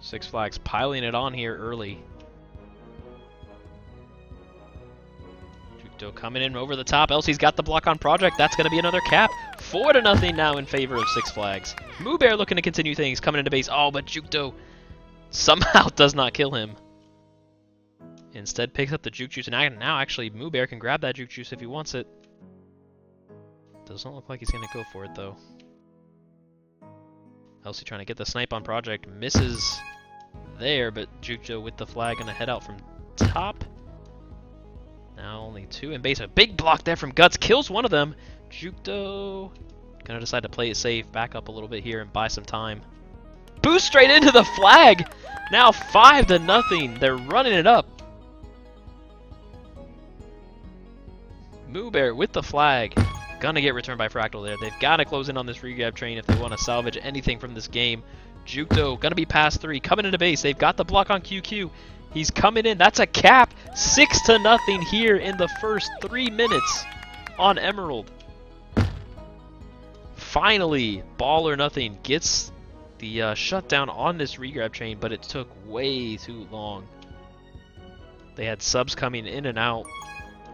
Six Flags piling it on here early. Jukdo coming in over the top. Elsie's got the block on Project. That's going to be another cap. 4-0 now in favor of Six Flags. Moo Bear looking to continue things. Coming into base. Oh, but Jukdo somehow does not kill him. Instead picks up the Juke Juice. And now actually Moo Bear can grab that Juke Juice if he wants it. Doesn't look like he's going to go for it, though. Elsie trying to get the snipe on Project. Misses there, but Jukdo with the flag going to head out from top. Now only 2 in base. A big block there from Guts. Kills one of them. Jukdo going to decide to play it safe. Back up a little bit here and buy some time. Boost straight into the flag. Now 5-0. They're running it up. Moo Bear with the flag. Gonna get returned by Fractal there. They've got to close in on this regrab train if they want to salvage anything from this game. Jukdo gonna be past 3. Coming into base. They've got the block on QQ. He's coming in. That's a cap. 6-0 here in the first 3 minutes on Emerald. Finally, Ball or Nothing gets the shutdown on this regrab train, but it took way too long. They had subs coming in and out.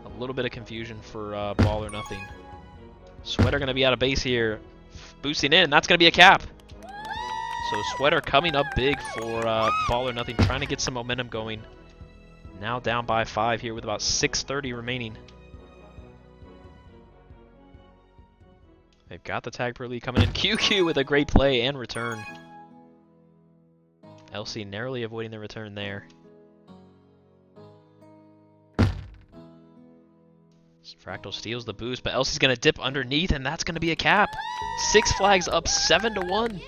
A little bit of confusion for Ball or Nothing. Sweater going to be out of base here. Boosting in. That's going to be a cap. So Sweater coming up big for Ball or Nothing. Trying to get some momentum going. now down by 5 here with about 6:30 remaining. They've got the tag pro lead coming in. QQ with a great play and return. LC narrowly avoiding the return there. Fractal steals the boost, but LC's going to dip underneath, and that's going to be a cap. Six Flags up 7-1.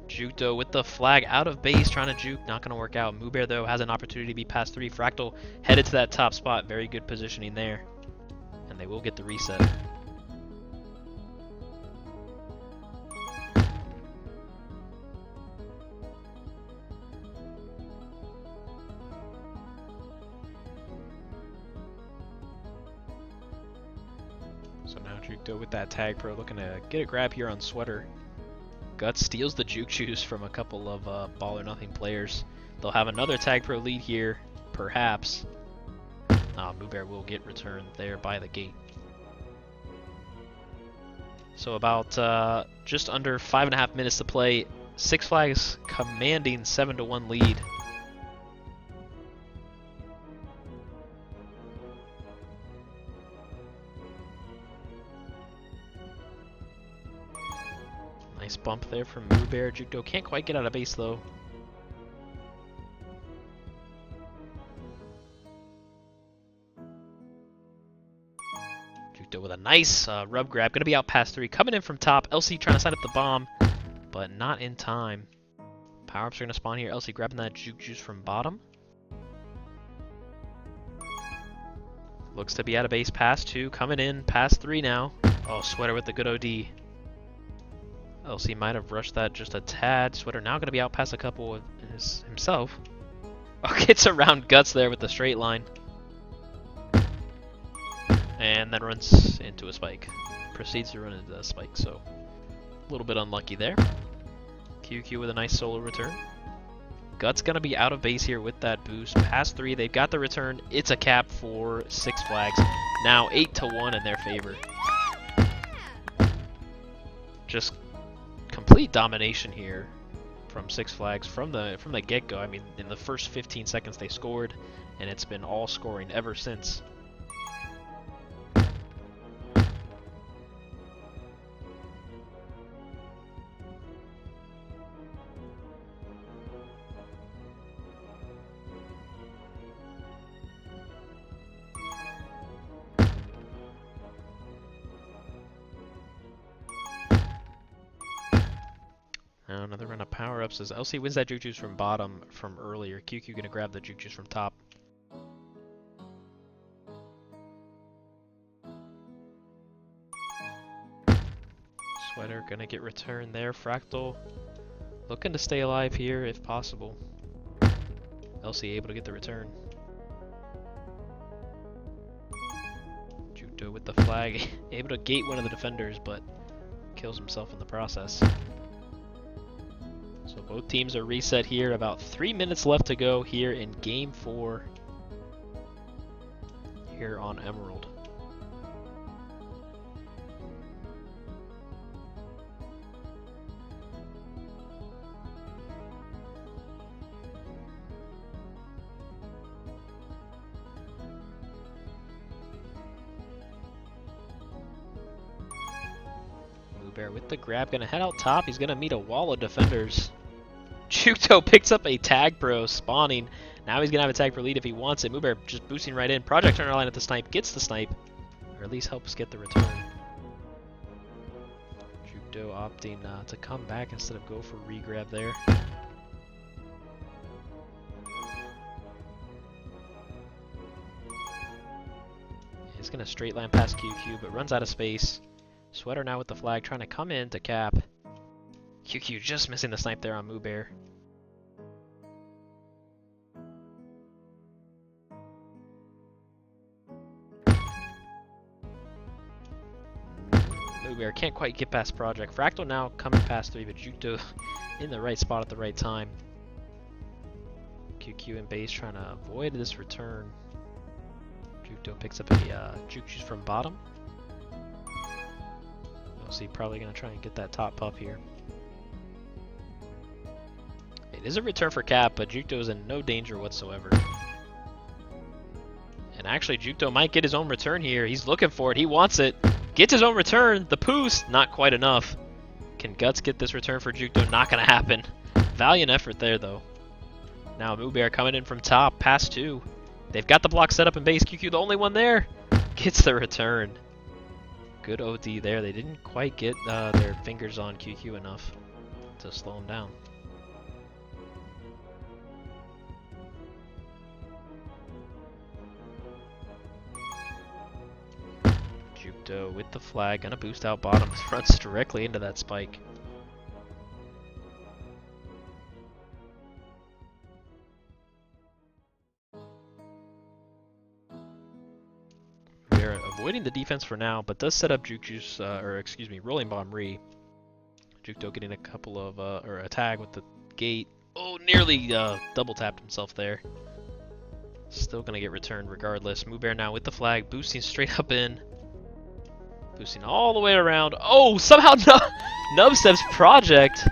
Juke with the flag out of base, trying to juke, not going to work out. Moobear though has an opportunity to be past 3. Fractal headed to that top spot, very good positioning there. And they will get the reset. So now Juke with that tag pro looking to get a grab here on Sweater. Guts steals the juke juice from a couple of Ball or Nothing players. They'll have another tag pro lead here, perhaps. Moobear will get returned there by the gate. So about just under 5.5 minutes to play. Six Flags commanding 7-1 lead. Nice bump there from Moobear. Juke can't quite get out of base though. Juke with a nice rub grab. Gonna be out past 3. Coming in from top. LC trying to sign up the bomb, but not in time. Power-ups are gonna spawn here. LC grabbing that juke juice from bottom. Looks to be out of base past 2. Coming in past 3 now. Oh, Sweater with the good OD. LC might have rushed that just a tad. Sweater now going to be out past a couple of himself. Oh, gets around Guts there with the straight line. And then runs into a spike. Proceeds to run into a spike, so a little bit unlucky there. QQ with a nice solo return. Guts going to be out of base here with that boost. Past 3, they've got the return. It's a cap for Six Flags. Now 8-1 in their favor. Just complete domination here from Six Flags from the get-go. I mean, in the first 15 seconds they scored, and it's been all scoring ever since. Now another run of power-ups as LC wins that juke juice from bottom from earlier. QQ gonna grab the juke juice from top. Sweater gonna get returned there. Fractal looking to stay alive here if possible. LC able to get the return. Juke with the flag, able to gate one of the defenders, but kills himself in the process. So both teams are reset here. About 3 minutes left to go here in Game 4 here on Emerald. Moobear with the grab, gonna head out top. He's gonna meet a wall of defenders. Juke picks up a tag pro spawning. Now he's gonna have a tag pro lead if he wants it. Moobear just boosting right in. Project turner line at the snipe, gets the snipe, or at least helps get the return. Juke opting to come back instead of go for regrab there. He's gonna straight line past QQ, but runs out of space. Sweater now with the flag, trying to come in to cap. QQ just missing the snipe there on Moobear. Moobear can't quite get past Project. Fractal now coming past 3, but Juke in the right spot at the right time. QQ in base trying to avoid this return. Juke picks up a juke juice from bottom. LC probably going to try and get that top puff here. It is a return for Cap, but Jucto is in no danger whatsoever. And actually, Jucto might get his own return here. He's looking for it. He wants it. Gets his own return. The Poos, not quite enough. Can Guts get this return for Jucto? Not going to happen. Valiant effort there, though. Now Moobear coming in from top, pass 2. They've got the block set up in base. QQ, the only one there, gets the return. Good OD there. They didn't quite get their fingers on QQ enough to slow him down. Jucto with the flag, gonna boost out bottom, fronts directly into that spike. They're avoiding the defense for now, but does set up Rolling Bomb Re. Jucto getting a couple of, or a tag with the gate. Oh, nearly double tapped himself there. Still gonna get returned regardless. Moobear now with the flag, boosting straight up in. Boosting all the way around. Oh, somehow Nubstep's Project.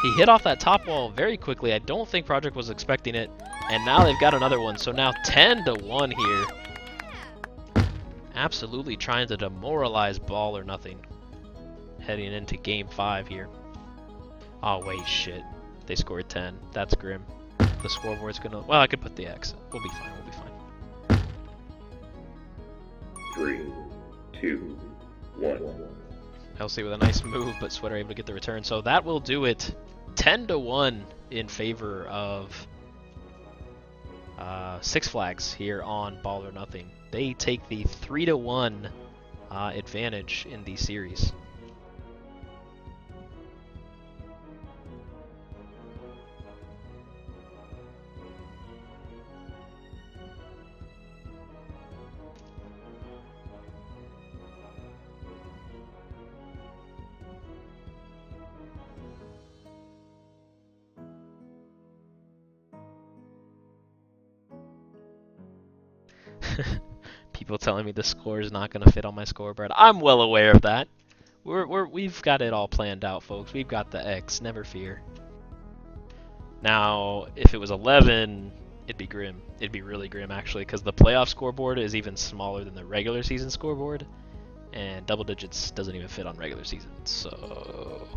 He hit off that top wall very quickly. I don't think Project was expecting it. And now they've got another one. So now 10-1 here. Absolutely trying to demoralize Ball or Nothing. Heading into game 5 here. Oh, wait, shit. They scored 10. That's grim. The scoreboard's gonna... Well, I could put the X. We'll be fine. We'll be fine. 3, 2, 1. Elsie with a nice move, but Sweater able to get the return. So that will do it. 10-1 in favor of Six Flags here on Ball or Nothing. They take the 3-1 advantage in the series. People telling me the score is not going to fit on my scoreboard. I'm well aware of that. We've got it all planned out, folks. We've got the X, never fear. Now, if it was 11, it'd be grim. It'd be really grim, actually, because the playoff scoreboard is even smaller than the regular season scoreboard, and double digits doesn't even fit on regular season, so...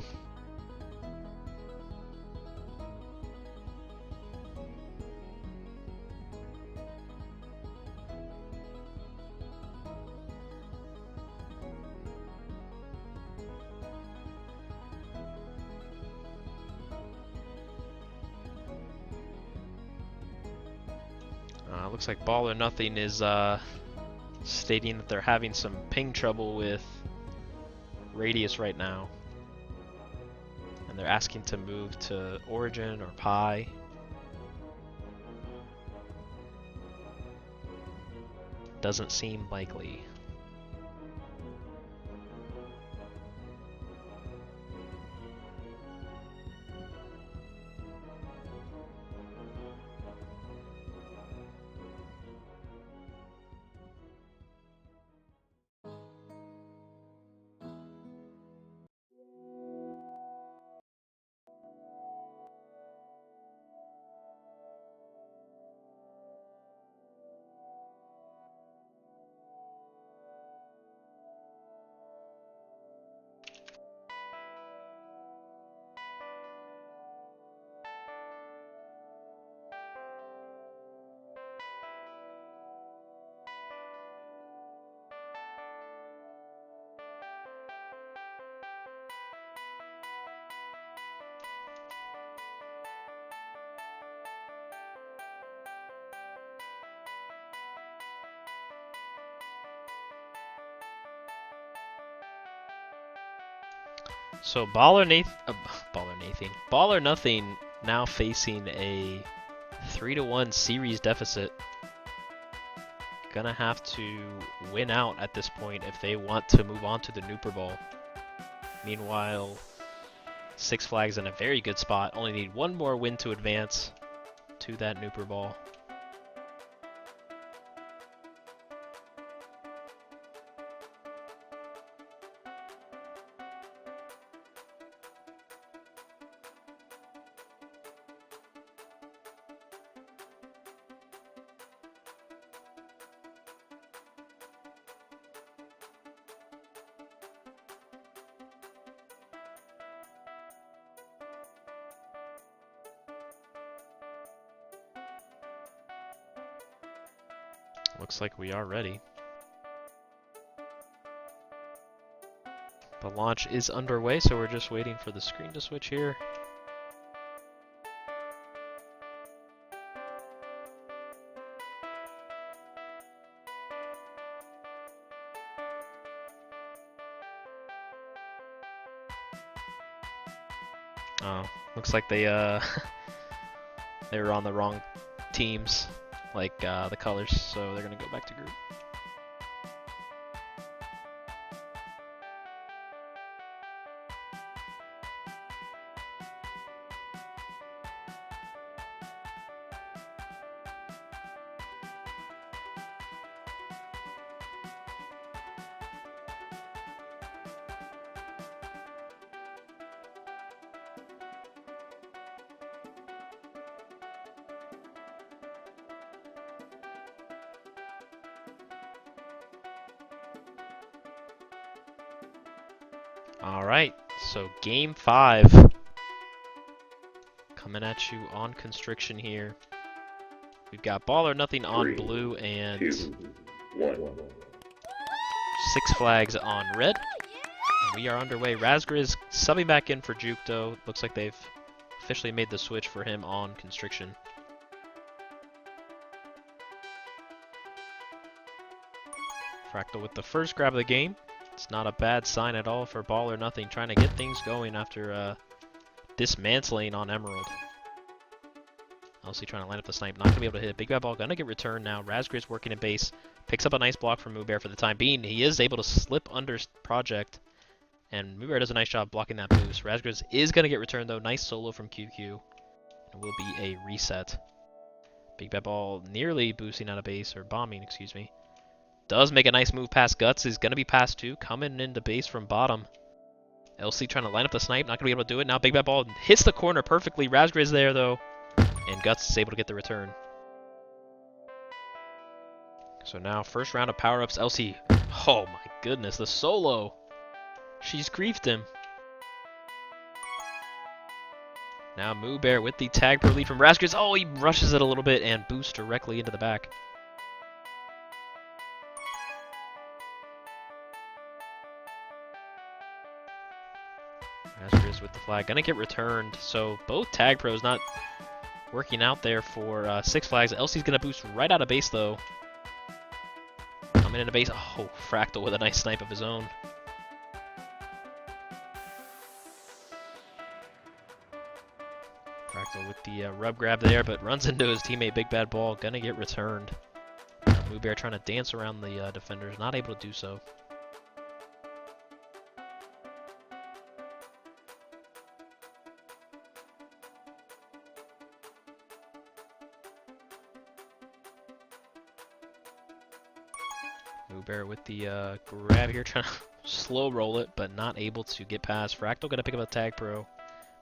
Looks like Ball or Nothing is stating that they're having some ping trouble with Radius right now. And they're asking to move to Origin or Pi. Doesn't seem likely. So Ball or Nothing now facing a 3-1 series deficit. Gonna have to win out at this point if they want to move on to the Nooper Bowl. Meanwhile, Six Flags in a very good spot. Only need one more win to advance to that Nooper Bowl. Looks like we are ready. The launch is underway, so we're just waiting for the screen to switch here. Oh, looks like they they were on the wrong teams, like the colors, so they're gonna go back to group. Alright, so game 5. Coming at you on constriction here. We've got ball or nothing on 3, blue and 2, 1. 6 flags on red. And we are underway. Razgriz subbing back in for Juke though. Looks like they've officially made the switch for him on constriction. Fractal with the first grab of the game. It's not a bad sign at all for ball or nothing, trying to get things going after dismantling on Emerald. LC trying to line up the snipe, not going to be able to hit. Big bad ball going to get returned now. Razgriz working in base, picks up a nice block from Moobear for the time being. He is able to slip under Project, and Moobear does a nice job blocking that boost. Razgriz is going to get returned though. Nice solo from QQ. It will be a reset. Big bad ball nearly boosting out of base, or bombing, excuse me. Does make a nice move past Guts. Is going to be past 2. Coming into base from bottom. LC trying to line up the snipe. Not going to be able to do it. Now Big Bad Ball hits the corner perfectly. Razgriz there, though. And Guts is able to get the return. So now, first round of power-ups. LC. Oh my goodness. The solo. She's griefed him. Now Moobear with the tag pro lead from Razgriz. Oh, he rushes it a little bit and boosts directly into the back. Razgriz with the flag, gonna get returned. So both tag pros not working out there for 6 flags. LC's gonna boost right out of base though. Coming into base. Oh, Fractal with a nice snipe of his own. Fractal with the rub grab there, but runs into his teammate Big Bad Ball. Gonna get returned. Moobear trying to dance around the defenders, not able to do so. Moobear with the grab here, trying to slow roll it, but not able to get past. Fractal gonna pick up a tag pro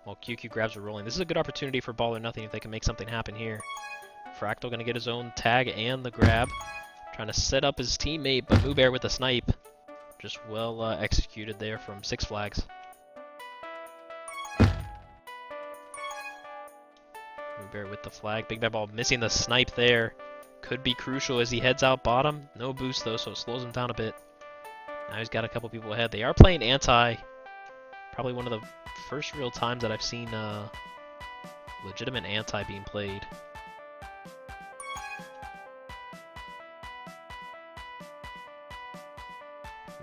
while QQ grabs are rolling. This is a good opportunity for ball or nothing if they can make something happen here. Fractal gonna get his own tag and the grab. Trying to set up his teammate, but Moobear with the snipe. Just well executed there from 6 flags. Moobear with the flag. Big Bad Ball missing the snipe there. Could be crucial as he heads out bottom. No boost though, so it slows him down a bit. Now he's got a couple people ahead. They are playing anti. Probably one of the first real times that I've seen legitimate anti being played.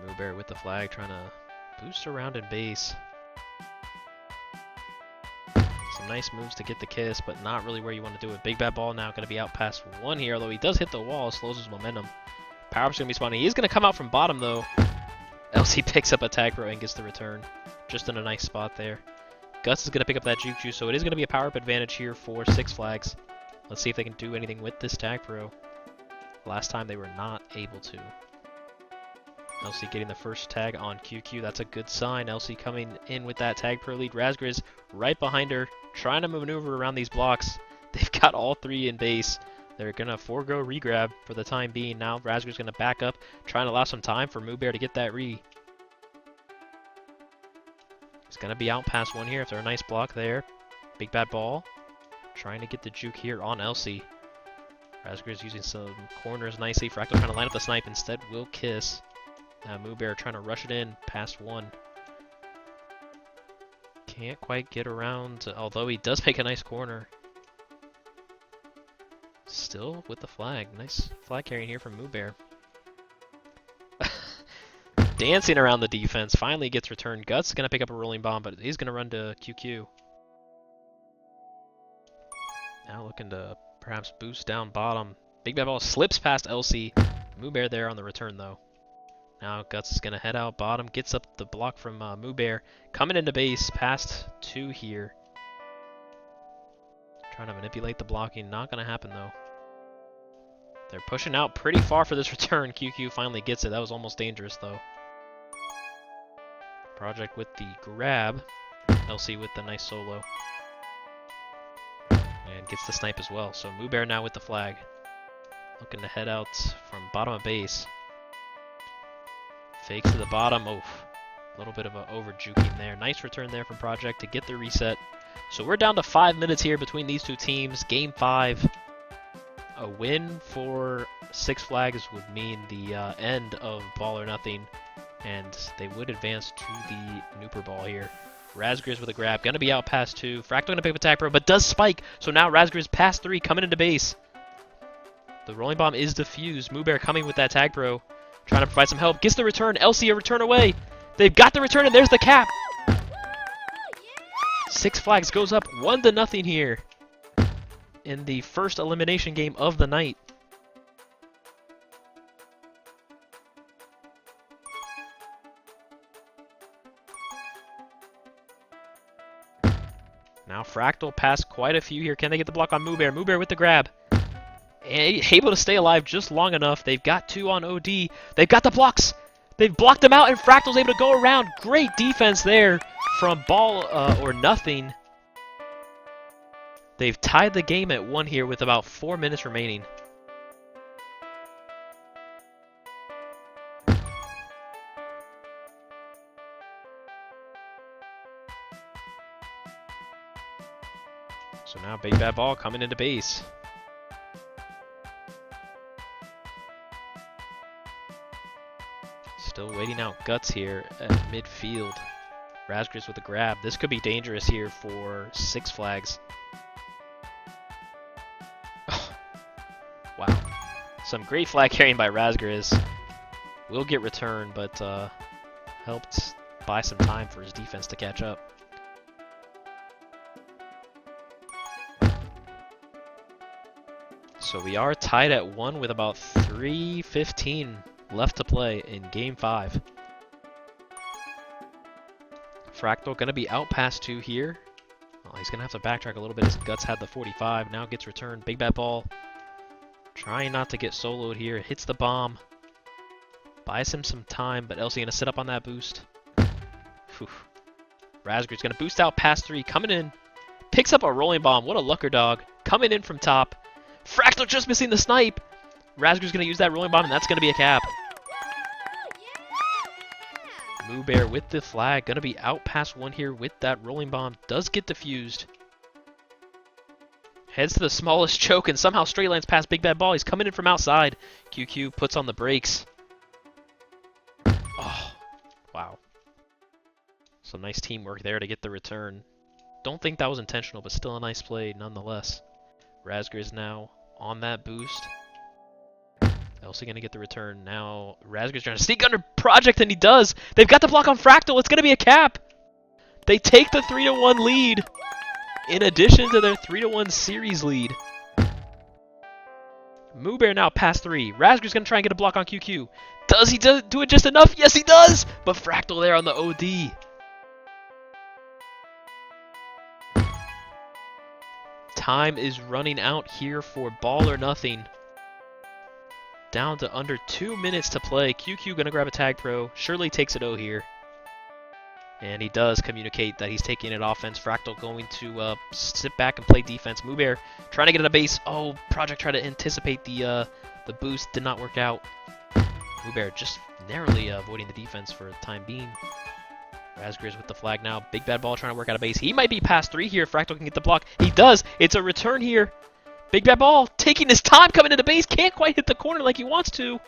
Moobear with the flag, trying to boost around in base. Some nice moves to get the kiss, but not really where you want to do it. Big Bad Ball now going to be out past 1 here, although he does hit the wall, slows his momentum. Power-up's going to be spawning. He's going to come out from bottom, though. LC picks up a tag pro and gets the return. Just in a nice spot there. Gus is going to pick up that juke juice, so it is going to be a power-up advantage here for 6 flags. Let's see if they can do anything with this tag pro. Last time they were not able to. LC getting the first tag on QQ. That's a good sign. LC coming in with that tag pro lead. Razgriz right behind her, trying to maneuver around these blocks. They've got all 3 in base. They're going to forego regrab for the time being. Now Razgriz going to back up, trying to allow some time for Moobear to get that re. He's going to be out past 1 here after a nice block there. Big Bad Ball trying to get the juke here on LC. Razgriz using some corners nicely. Fractal trying to line up the snipe. Instead, will kiss. Moobear trying to rush it in past one. Can't quite get around, although he does make a nice corner. Still with the flag. Nice flag carrying here from Moobear. Dancing around the defense. Finally gets returned. Guts going to pick up a rolling bomb, but he's going to run to QQ. Now looking to perhaps boost down bottom. Big Bad Ball slips past LC. Moobear there on the return, though. Now Guts is going to head out bottom. Gets up the block from Moobear. Coming into base past 2 here. Trying to manipulate the blocking. Not going to happen, though. They're pushing out pretty far for this return. QQ finally gets it. That was almost dangerous, though. Project with the grab. LC with the nice solo. And gets the snipe as well. So Moobear now with the flag. Looking to head out from bottom of base. Fakes to the bottom. Oh, a little bit of an over juking there. Nice return there from Project to get the reset. So we're down to 5 minutes here between these two teams. Game 5. A win for Six Flags would mean the end of Ball or Nothing. And they would advance to the Nooper Ball here. Razgriz with a grab. Gonna be out past 2. Fractal gonna pick up attack pro, but does spike. So now Razgriz past 3 coming into base. The rolling bomb is defused. Moobear coming with that tag pro. Trying to provide some help. Gets the return. LC a return away. They've got the return, and there's the cap. Six Flags goes up 1-0 here in the first elimination game of the night. Now Fractal passed quite a few here. Can they get the block on Moobear? Moobear with the grab. And able to stay alive just long enough. They've got 2 on OD. They've got the blocks. They've blocked them out, and Fractal's able to go around. Great defense there from Ball or Nothing. They've tied the game at 1 here with about 4 minutes remaining. So now Big Bad Ball coming into base. Still waiting out Guts here at midfield. Razgriz with a grab. This could be dangerous here for Six Flags. Oh, wow. Some great flag carrying by Razgriz. Will get returned, but helped buy some time for his defense to catch up. So we are tied at 1 with about 3:15 left to play in Game 5. Fractal going to be out past 2 here. Well, he's going to have to backtrack a little bit as Guts had the 45. Now gets returned. Big Bad Ball trying not to get soloed here. Hits the bomb. Buys him some time, but LC going to sit up on that boost. Razgriz going to boost out past 3. Coming in. Picks up a rolling bomb. What a looker dog. Coming in from top. Fractal just missing the snipe. Razgriz going to use that rolling bomb, and that's going to be a cap. Moobear with the flag. Going to be out past 1 here with that rolling bomb. Does get defused. Heads to the smallest choke and somehow straight lines past Big Bad Ball. He's coming in from outside. QQ puts on the brakes. Oh, wow. Some nice teamwork there to get the return. Don't think that was intentional, but still a nice play nonetheless. Razgriz now on that boost. LC gonna get the return. Now Razgriz trying to sneak under Project, and he does. They've got the block on Fractal. It's gonna be a cap. They take the 3-1 lead in addition to their 3-1 series lead. Moobear now past 3. Razgriz gonna try and get a block on QQ. Does he do it just enough? Yes, he does. But Fractal there on the OD. Time is running out here for Ball or Nothing. Down to under 2 minutes to play. QQ gonna grab a tag pro. Surely takes it O here. And he does communicate that he's taking it offense. Fractal going to sit back and play defense. Moobear trying to get at a base. Oh, Project tried to anticipate the boost. Did not work out. Moobear just narrowly avoiding the defense for the time being. Razgriz with the flag now. Big Bad Ball trying to work out a base. He might be past 3 here. Fractal can get the block. He does. It's a return here. Big bad ball, taking his time coming into base, can't quite hit the corner like he wants to.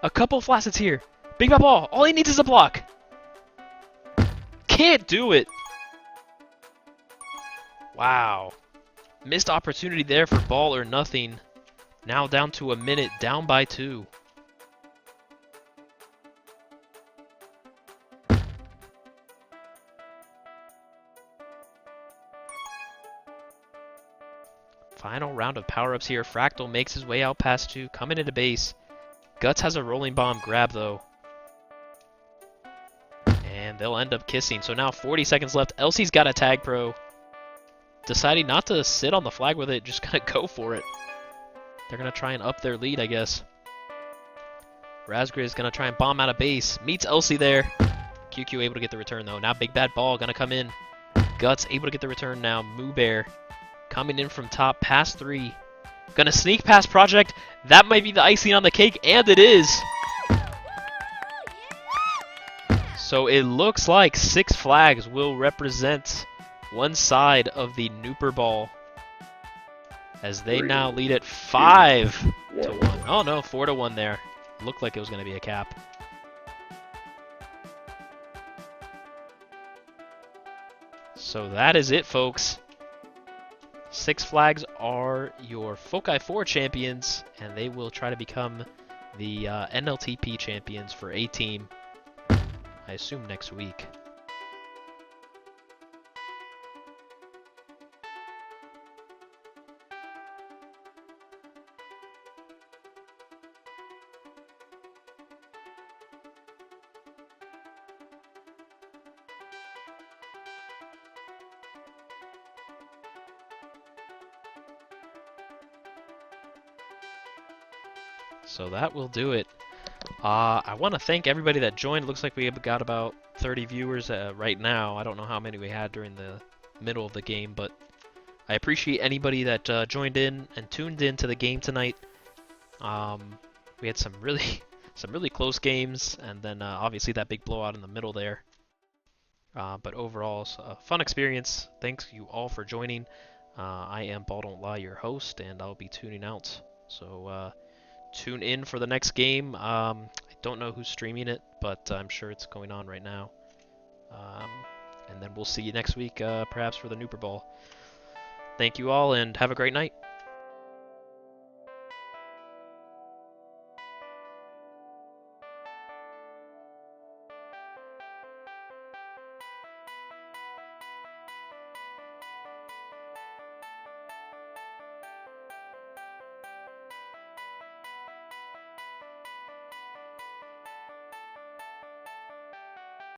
A couple of flashets here. Big bad ball, all he needs is a block. Can't do it. Wow. Missed opportunity there for ball or nothing. Now down to a minute, down by 2. Final round of power-ups here. Fractal makes his way out past 2, coming into base. Guts has a rolling bomb grab though. And they'll end up kissing. So now 40 seconds left. Elsie's got a tag pro. Deciding not to sit on the flag with it, just gonna go for it. They're gonna try and up their lead, I guess. Razgrid is gonna try and bomb out of base. Meets Elsie there. QQ able to get the return though. Now big bad ball gonna come in. Guts able to get the return now. Moo Bear coming in from top, past 3. Gonna sneak past Project. That might be the icing on the cake, and it is. So it looks like 6 flags will represent one side of the Nooper Ball, as they now lead at 5-1. Oh no, 4-1 there. Looked like it was going to be a cap. So that is it, folks. 6 flags are your Foci 4 champions, and they will try to become the NLTP champions for A team, I assume next week. So that will do it. I want to thank everybody that joined. Looks like we have got about 30 viewers right now. I don't know how many we had during the middle of the game, but I appreciate anybody that joined in and tuned in to the game tonight. We had some really close games, and then obviously that big blowout in the middle there. But overall, it's a fun experience. Thanks you all for joining. I am Ball Don't Lie, your host, and I'll be tuning out. So tune in for the next game. I don't know who's streaming it, but I'm sure it's going on right now. And then we'll see you next week, perhaps for the Nooper Ball. Thank you all, and have a great night.